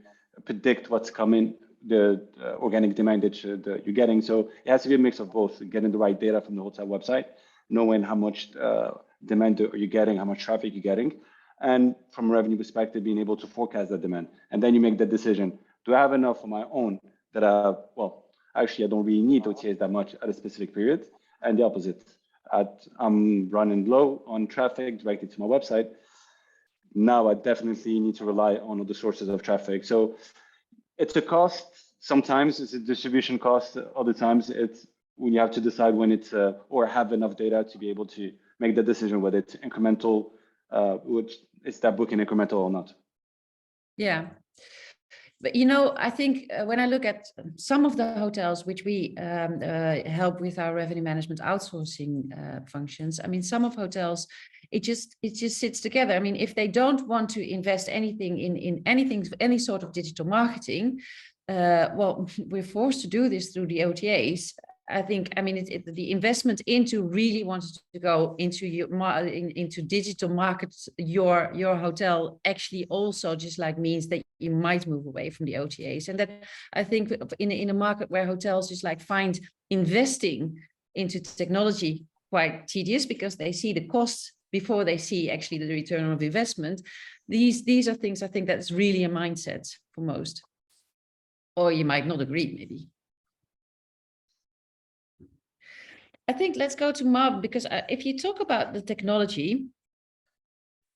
predict what's coming, the organic demand that you're getting. So it has to be a mix of both, getting the right data from the hotel website, knowing how much demand are you getting, how much traffic you're getting, and from a revenue perspective, being able to forecast that demand. And then you make the decision, do I have enough on my own that, well, actually I don't really need OTAs that much at a specific period, and the opposite. I'm running low on traffic directly to my website. Now I definitely need to rely on other sources of traffic. So it's a cost. Sometimes it's a distribution cost. Other times it's when you have to decide when it's or have enough data to be able to make the decision whether it's incremental, which is that booking incremental or not. Yeah. But, you know, I think when I look at some of the hotels which we help with our revenue management outsourcing functions, I mean, some of hotels, it just sits together. I mean, if they don't want to invest anything in anything, any sort of digital marketing, well, we're forced to do this through the OTAs. I think, I mean, the investment into really wanting to go into into digital markets, your hotel actually also just like means that you might move away from the OTAs. And that I think in a market where hotels just like find investing into technology quite tedious because they see the costs before they see actually the return of investment. These are things I think that's really a mindset for most. Or you might not agree, maybe. I think let's go to Marvin, because if you talk about the technology,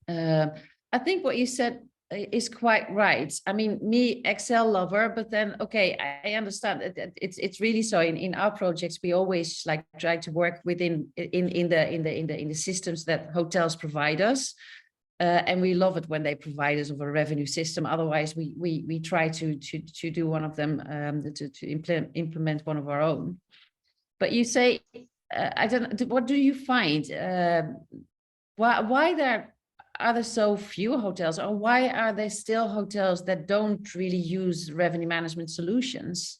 I think what you said is quite right. I mean, me, Excel lover, but then, okay, I understand that it's really so in our projects, we always like try to work within in the systems that hotels provide us. And we love it when they provide us with a revenue system. Otherwise, we try to do one of them, to implement one of our own. But you say, I don't. What do you find? Why are there so few hotels, or why are there still hotels that don't really use revenue management solutions?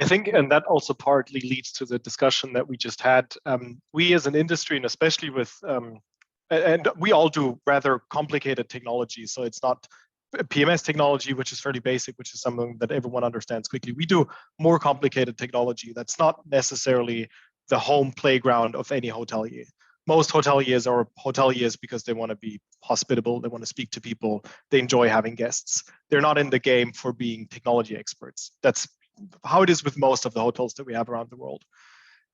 I think, and that also partly leads to the discussion that we just had. We as an industry, and especially with, and we all do rather complicated technology. So it's not PMS technology, which is fairly basic, which is something that everyone understands quickly. We do more complicated technology that's not necessarily the home playground of any hotelier. Most hoteliers are hoteliers because they want to be hospitable, they want to speak to people, they enjoy having guests. They're not in the game for being technology experts. That's how it is with most of the hotels that we have around the world.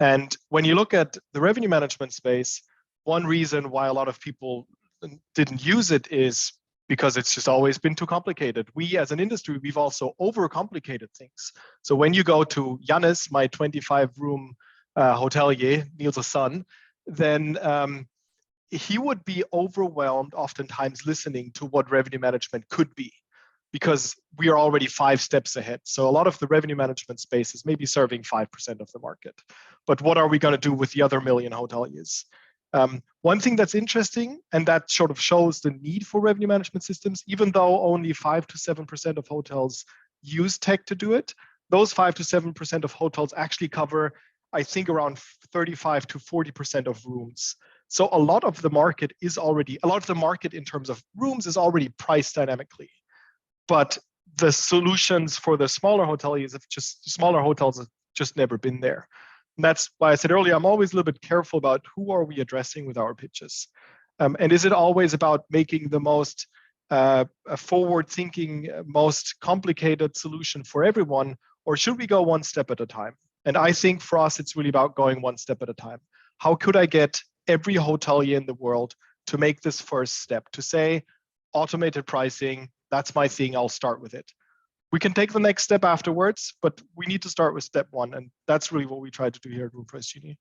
And when you look at the revenue management space, one reason why a lot of people didn't use it is because it's just always been too complicated. We as an industry, we've also overcomplicated things. So when you go to Yannis, my 25-room hotelier, Niels' son, then he would be overwhelmed oftentimes listening to what revenue management could be, because we are already 5 steps ahead. So a lot of the revenue management space is maybe serving 5% of the market. But what are we going to do with the other million hoteliers? One thing that's interesting, and that sort of shows the need for revenue management systems, even though only 5 to 7% of hotels use tech to do it, those 5 to 7% of hotels actually cover, I think, around 35 to 40% of rooms. So a lot of the market in terms of rooms is already priced dynamically. But the solutions for the smaller hotels have just never been there. And that's why I said earlier, I'm always a little bit careful about who are we addressing with our pitches. And is it always about making the most forward-thinking, most complicated solution for everyone, or should we go one step at a time? And I think for us, it's really about going one step at a time. How could I get every hotelier in the world to make this first step, to say automated pricing, that's my thing, I'll start with it. We can take the next step afterwards, but we need to start with step one. And that's really what we try to do here at RoomPriceGenie.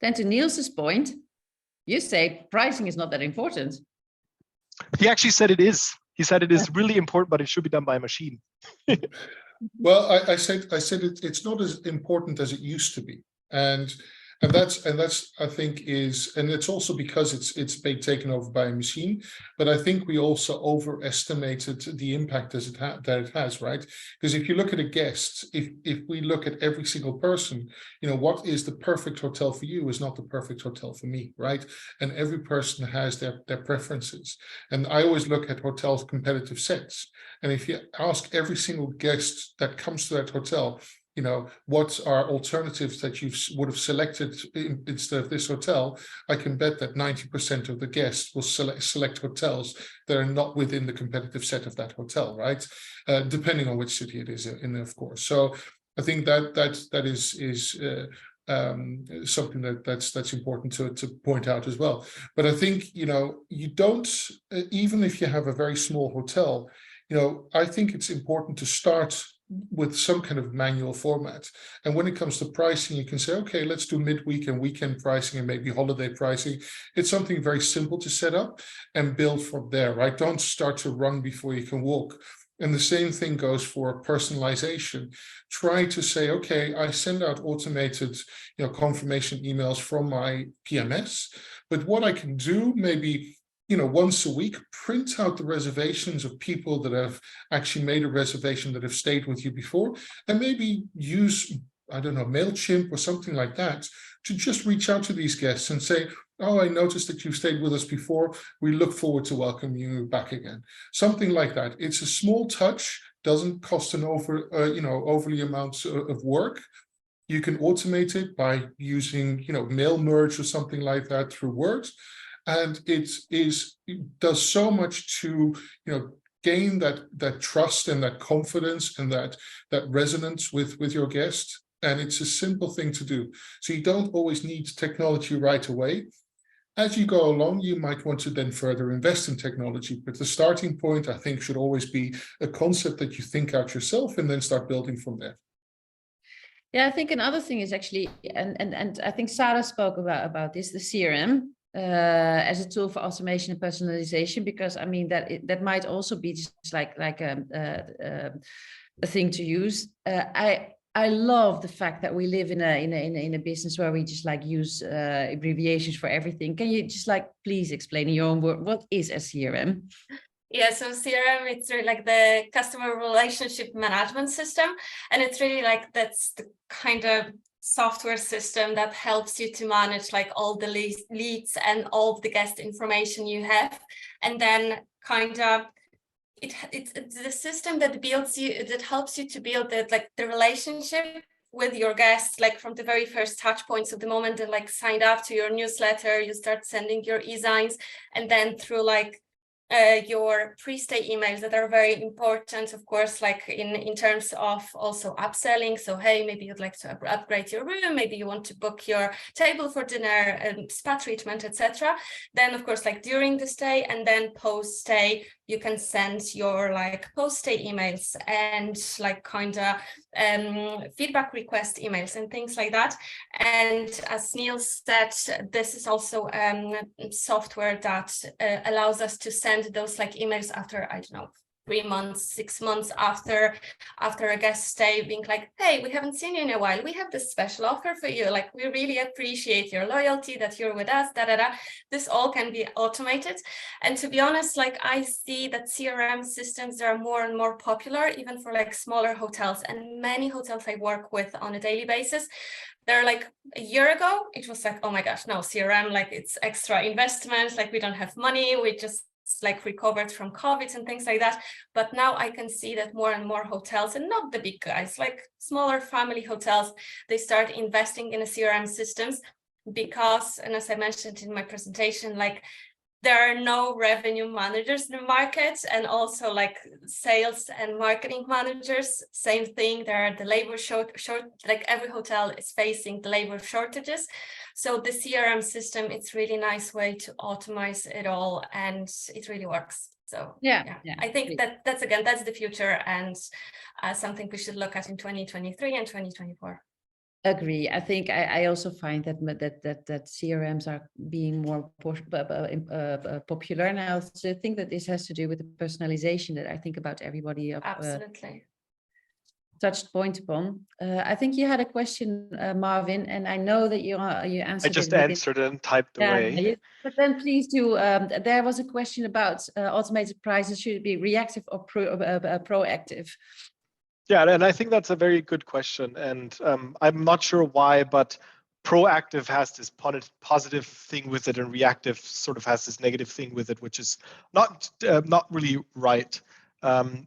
Then to Niels's point, you say pricing is not that important. He actually said it is. He said it is really important, but it should be done by a machine. Well, I said it's not as important as it used to be, and that's I think is, and it's also because it's being taken over by a machine. But I think we also overestimated the impact that it has, right? Because if you look at a guest, if we look at every single person, you know, what is the perfect hotel for you is not the perfect hotel for me, right? And every person has their preferences. And I always look at hotels' competitive sets. And if you ask every single guest that comes to that hotel, you know, what are alternatives that you would have selected instead of this hotel, I can bet that 90% of the guests will select hotels that are not within the competitive set of that hotel, right? Depending on which city it is in, of course. So I think that is something that's important to point out as well. But I think, you know, you don't, even if you have a very small hotel, you know, I think it's important to start with some kind of manual format. And when it comes to pricing, you can say, okay, let's do midweek and weekend pricing and maybe holiday pricing. It's something very simple to set up and build from there, right? Don't start to run before you can walk. And the same thing goes for personalization. Try to say, okay, I send out automated, you know, confirmation emails from my PMS, but what I can do maybe, you know, once a week, print out the reservations of people that have actually made a reservation that have stayed with you before, and maybe use, I don't know, MailChimp or something like that to just reach out to these guests and say, oh, I noticed that you stayed with us before. We look forward to welcoming you back again. Something like that. It's a small touch, doesn't cost an overly amount of work. You can automate it by using, you know, mail merge or something like that through Word. And it does so much to, you know, gain that trust and that confidence and that resonance with your guest. And it's a simple thing to do. So you don't always need technology right away. As you go along, you might want to then further invest in technology. But the starting point, I think, should always be a concept that you think out yourself and then start building from there. Yeah, I think another thing is actually, and I think Sara spoke about this, the CRM. As a tool for automation and personalization, because I mean that might also be just like a thing to use. I love the fact that we live in a business where we just like use abbreviations for everything. Can you just like please explain in your own word what is a CRM? Yeah, so CRM, it's really like the customer relationship management system, and it's really like that's the kind of software system that helps you to manage like all the leads and all the guest information you have, and then kind of it's the system that helps you to build the relationship with your guests, like from the very first touch points of the moment they like signed up to your newsletter, you start sending your e-signs, and then through like your pre-stay emails that are very important, of course, like in terms of also upselling. So, hey, maybe you'd like to upgrade your room, maybe you want to book your table for dinner and spa treatment, etc. Then, of course, like during the stay and then post-stay, you can send your like post-stay emails and like kind of feedback request emails and things like that. And as Niels said, this is also software that allows us to send those like emails after, I don't know, 3 months, 6 months after a guest stay, being like, hey, we haven't seen you in a while. We have this special offer for you. Like, we really appreciate your loyalty, that you're with us, This all can be automated. And to be honest, like I see that CRM systems are more and more popular, even for like smaller hotels, and many hotels I work with on a daily basis. They're like a year ago, it was like, oh my gosh, no, CRM, like it's extra investment, like we don't have money, we just like recovered from COVID and things like that. But now I can see that more and more hotels, and not the big guys, like smaller family hotels, they start investing in a CRM systems because, and as I mentioned in my presentation, like there are no revenue managers in the market, and also like sales and marketing managers, same thing. There are the labor short, like every hotel is facing the labor shortages. So the CRM system, it's really nice way to automate it all, and it really works. So yeah. I think that's the future, and something we should look at in 2023 and 2024. Agree. I think I also find that CRMs are being more popular now. So I think that this has to do with the personalization that I think about everybody. Absolutely. Touched point upon. I think you had a question, Marvin, and I know that you answered. I just answered it and typed away. But then please do. There was a question about automated prices. Should it be reactive or proactive? Yeah, and I think that's a very good question. And I'm not sure why, but proactive has this positive thing with it, and reactive sort of has this negative thing with it, which is not really right.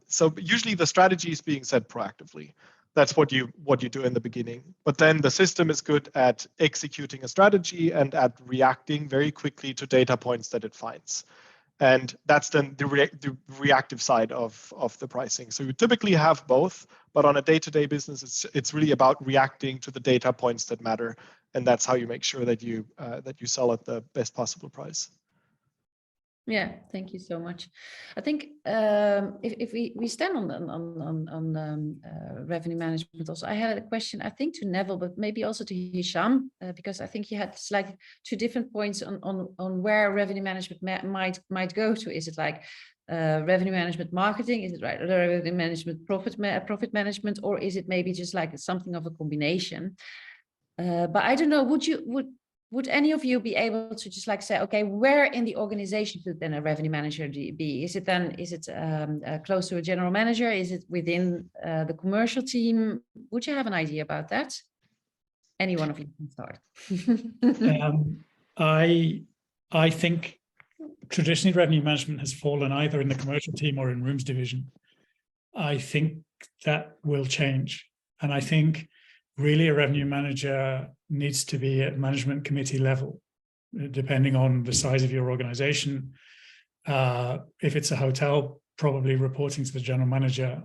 So usually the strategy is being set proactively. That's what you do in the beginning. But then the system is good at executing a strategy and at reacting very quickly to data points that it finds. And that's then the reactive side of the pricing. So you typically have both, but on a day-to-day business, it's really about reacting to the data points that matter, and that's how you make sure that you sell at the best possible price. Yeah, thank you so much. I think if we stand on revenue management also, I had a question, I think, to Neville, but maybe also to Hicham, because I think he had like two different points on where revenue management might go to. Is it like revenue management marketing? Is it right? Revenue management profit management, or is it maybe just like something of a combination? But I don't know. Would any of you be able to just like say, okay, where in the organization should then a revenue manager be? Is it close to a general manager? Is it within the commercial team? Would you have an idea about that? Any one of you can start. I think traditionally revenue management has fallen either in the commercial team or in rooms division. I think that will change, and I think really a revenue manager needs to be at management committee level, depending on the size of your organization. If it's a hotel, probably reporting to the general manager.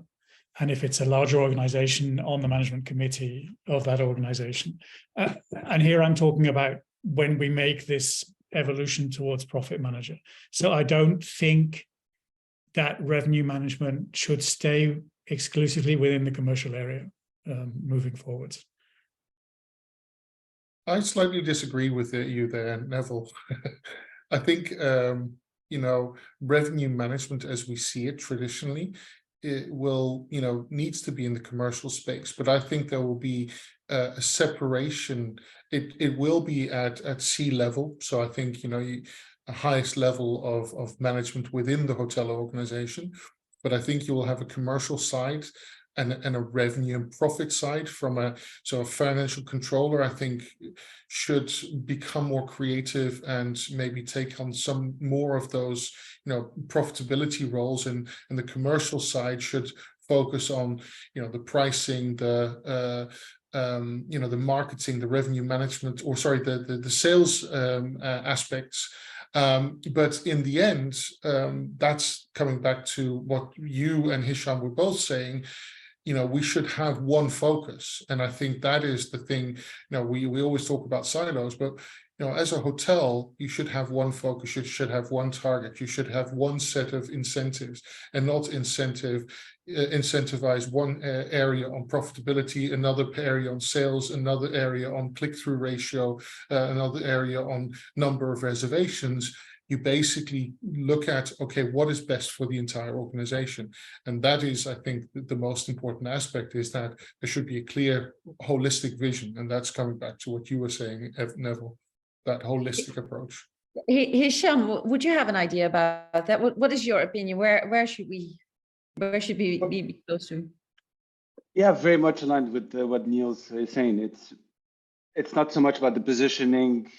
And if it's a larger organization, on the management committee of that organization. And here I'm talking about when we make this evolution towards profit manager. So I don't think that revenue management should stay exclusively within the commercial area. Moving forwards. I slightly disagree with you there, Neville. I think revenue management as we see it traditionally, it will needs to be in the commercial space, but I think there will be a separation. It will be at C level. So I think a highest level of management within the hotel organization, but I think you will have a commercial side and a revenue and profit side from a financial controller, I think, should become more creative and maybe take on some more of those profitability roles, and the commercial side should focus on the pricing, the marketing, the revenue management, or sorry, the sales aspects. But in the end, that's coming back to what you and Hicham were both saying. We should have one focus, and I think that is the thing. We always talk about silos, but as a hotel, you should have one focus. You should have one target. You should have one set of incentives, and not incentivize one area on profitability, another area on sales, another area on click-through ratio, another area on number of reservations. You basically look at, okay, what is best for the entire organization? And that is, I think, the most important aspect, is that there should be a clear holistic vision. And that's coming back to what you were saying, Neville, that holistic approach. Hicham, would you have an idea about that? What is your opinion? Where should we be close to? Yeah, very much aligned with what Niels is saying. It's not so much about the positioning.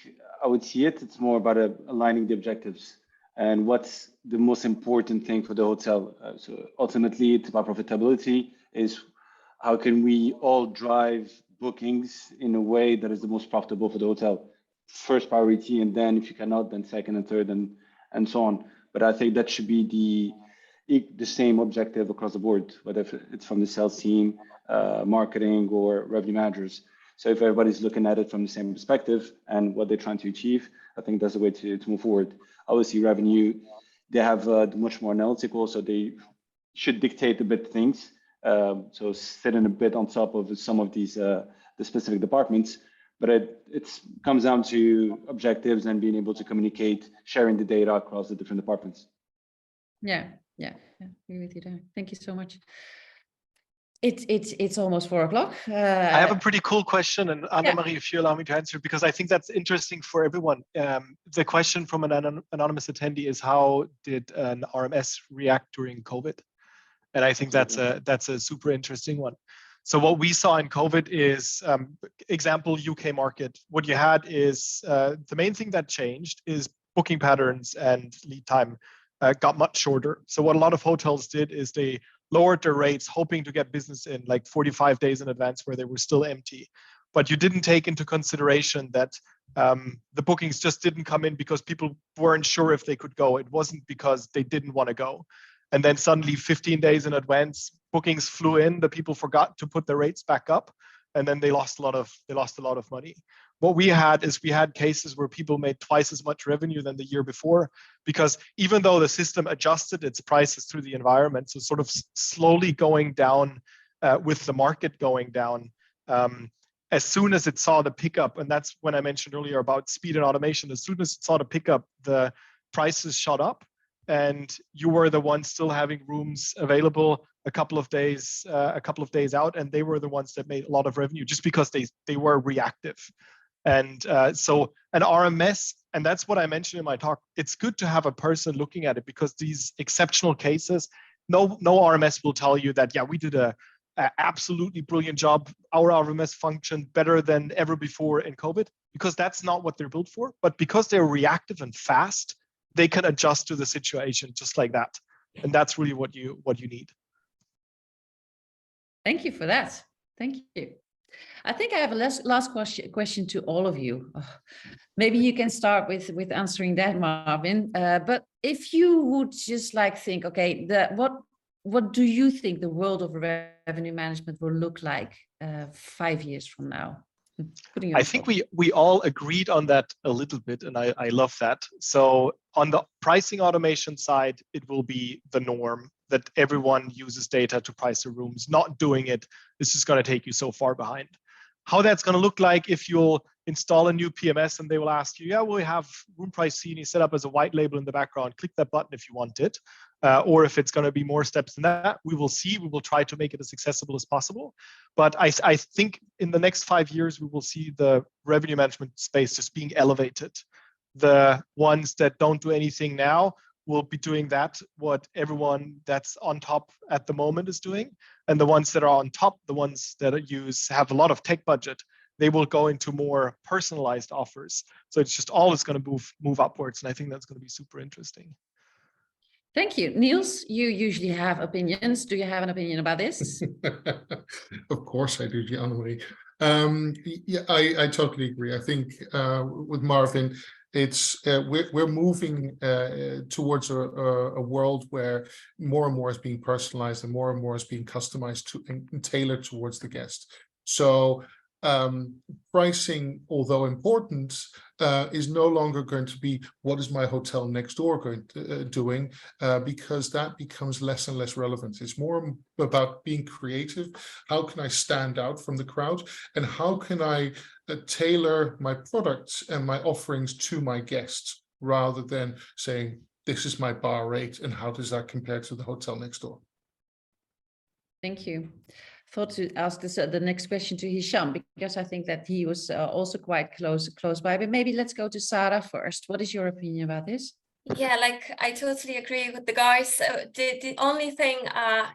I would see it's more about aligning the objectives and what's the most important thing for the hotel. So ultimately, it's about profitability. Is how can we all drive bookings in a way that is the most profitable for the hotel? First priority, and then if you cannot, then second and third, and and so on. But I think that should be the same objective across the board, whether it's from the sales team, marketing, or revenue managers. So if everybody's looking at it from the same perspective and what they're trying to achieve, I think that's the way to move forward. Obviously, revenue, they have much more analytical, so they should dictate a bit things. So sitting a bit on top of some of these the specific departments, but it comes down to objectives and being able to communicate, sharing the data across the different departments. Yeah, agree with you there. Thank you so much. It's almost 4 o'clock. I have a pretty cool question, and Anna-Marie, if you allow me to answer, because I think that's interesting for everyone. The question from an anonymous attendee is, how did an RMS react during COVID? And I think that's a super interesting one. So what we saw in COVID is, example, UK market. What you had is the main thing that changed is booking patterns and lead time got much shorter. So what a lot of hotels did is they lowered their rates, hoping to get business in like 45 days in advance where they were still empty. But you didn't take into consideration that the bookings just didn't come in because people weren't sure if they could go. It wasn't because they didn't want to go. And then suddenly 15 days in advance, bookings flew in, the people forgot to put their rates back up, and then they lost a lot of money. What we had is we had cases where people made twice as much revenue than the year before, because even though the system adjusted its prices through the environment, so sort of slowly going down with the market going down, as soon as it saw the pickup, and that's when I mentioned earlier about speed and automation, as soon as it saw the pickup, the prices shot up, and you were the one still having rooms available a couple of days out, and they were the ones that made a lot of revenue just because they were reactive. And so an RMS, and that's what I mentioned in my talk, it's good to have a person looking at it, because these exceptional cases, no RMS will tell you that, yeah, we did a absolutely brilliant job. Our RMS functioned better than ever before in COVID, because that's not what they're built for. But because they're reactive and fast, they can adjust to the situation just like that. And that's really what you need. Thank you for that. Thank you. I think I have a last question to all of you. Maybe you can start with answering that, Marvin. But if you would just like think, okay, what do you think the world of revenue management will look like 5 years from now? I think we all agreed on that a little bit, and I love that. So on the pricing automation side, it will be the norm that everyone uses data to price their rooms. Not doing it is just going to take you so far behind. How that's going to look like if you'll install a new PMS and they will ask you, yeah, we have RoomPriceGenie set up as a white label in the background. Click that button if you want it. Or if it's going to be more steps than that, we will see. We will try to make it as accessible as possible. But I think in the next 5 years, we will see the revenue management space just being elevated. The ones that don't do anything now will be doing what everyone that's on top at the moment is doing. And the ones that are on top, the ones that have a lot of tech budget, they will go into more personalized offers. So it's just always going to move upwards. And I think that's going to be super interesting. Thank you. Niels, you usually have opinions. Do you have an opinion about this? Of course I do, Anna-Marie. Yeah, I totally agree. I think with Marvin, it's we're moving towards a world where more and more is being personalized and more is being customized to and tailored towards the guest. So pricing, although important, is no longer going to be what is my hotel next door doing, because that becomes less and less relevant. It's more about being creative. How can I stand out from the crowd, and how can I tailor my products and my offerings to my guests, rather than saying, this is my bar rate and how does that compare to the hotel next door? Thank you. Thought to ask the next question to Hicham, because I think that he was also quite close by, but maybe let's go to Sara first. What is your opinion about this? Yeah, like I totally agree with the guys. The only thing,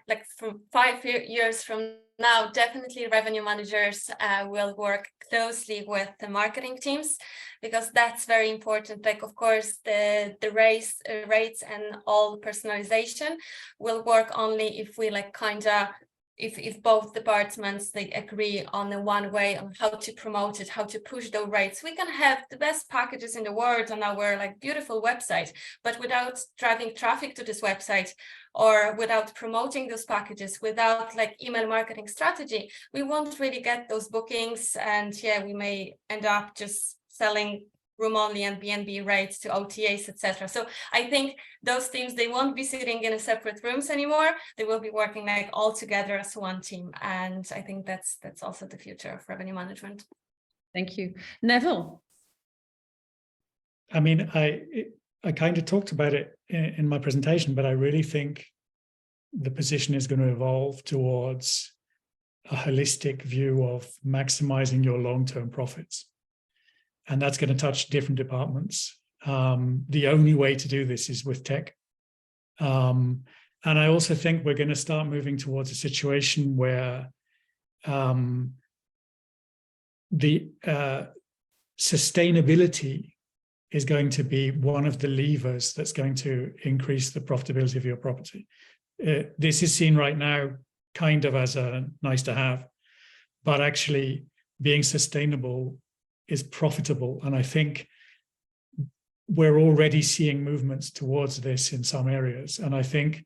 like from 5 years from now, definitely revenue managers will work closely with the marketing teams, because that's very important. Like, of course, the rates and all personalization will work only if we like kind of if both departments, they agree on the one way on how to promote it, how to push those rates, we can have the best packages in the world on our like beautiful website, but without driving traffic to this website, or without promoting those packages, without like email marketing strategy, we won't really get those bookings. And yeah, we may end up just selling room only and B&B rates to OTAs, etc. So I think those teams, they won't be sitting in separate rooms anymore. They will be working like all together as one team. And I think that's also the future of revenue management. Thank you. Neville. I mean, I kind of talked about it in my presentation, but I really think the position is going to evolve towards a holistic view of maximizing your long-term profits. And that's going to touch different departments. The only way to do this is with tech. And I also think we're going to start moving towards a situation where the sustainability is going to be one of the levers that's going to increase the profitability of your property. This is seen right now kind of as a nice to have, but actually being sustainable is profitable. And I think we're already seeing movements towards this in some areas. And I think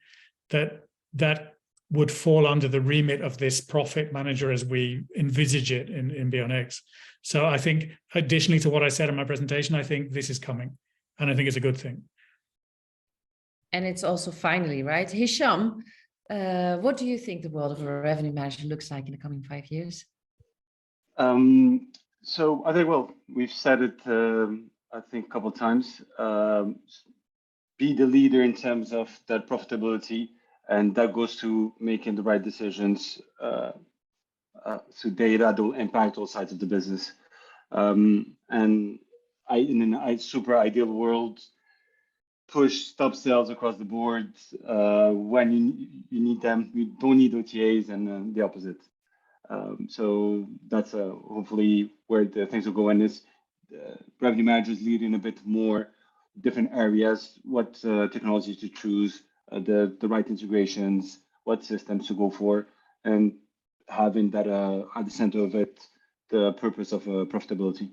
that that would fall under the remit of this profit manager as we envisage it in BEONx. So I think additionally to what I said in my presentation, I think this is coming, and I think it's a good thing. And it's also finally, right? Hicham, what do you think the world of a revenue manager looks like in the coming 5 years? So I think, well, we've said it, I think, a couple of times. Be the leader in terms of that profitability, and that goes to making the right decisions. So data that will impact all sides of the business. And in a super ideal world, push top sales across the board when you need them. You don't need OTAs, and the opposite. So that's hopefully where the things will go in. Is revenue managers leading a bit more different areas, what technology to choose, the right integrations, what systems to go for, and having that at the center of it, the purpose of profitability.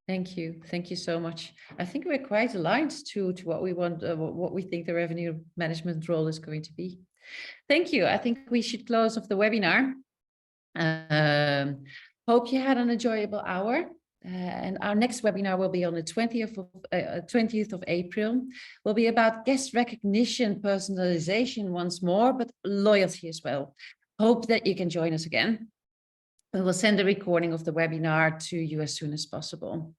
Thank you. Thank you so much. I think we're quite aligned to what we want, what we think the revenue management role is going to be. Thank you. I think we should close off the webinar. Hope you had an enjoyable hour. And our next webinar will be on the 20th of April. Will be about guest recognition, personalization once more, but loyalty as well. Hope that you can join us again. We will send a recording of the webinar to you as soon as possible.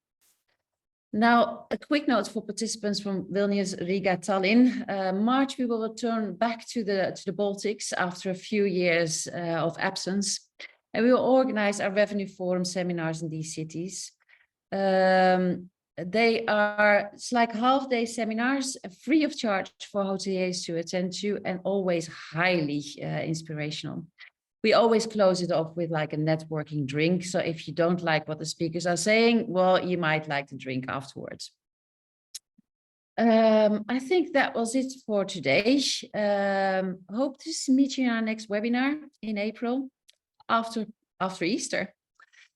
Now, a quick note for participants from Vilnius, Riga, Tallinn. March, we will return back to the Baltics after a few years of absence. And we will organize our revenue forum seminars in these cities. It's like half-day seminars, free of charge for OTAs to attend to, and always highly inspirational. We always close it off with like a networking drink. So if you don't like what the speakers are saying, well, you might like the drink afterwards. I think that was it for today. Hope to meet you in our next webinar in April after Easter.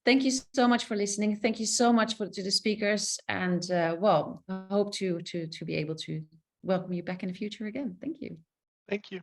Thank you so much for listening. Thank you so much to the speakers, and well, I hope to be able to welcome you back in the future again. Thank you. Thank you.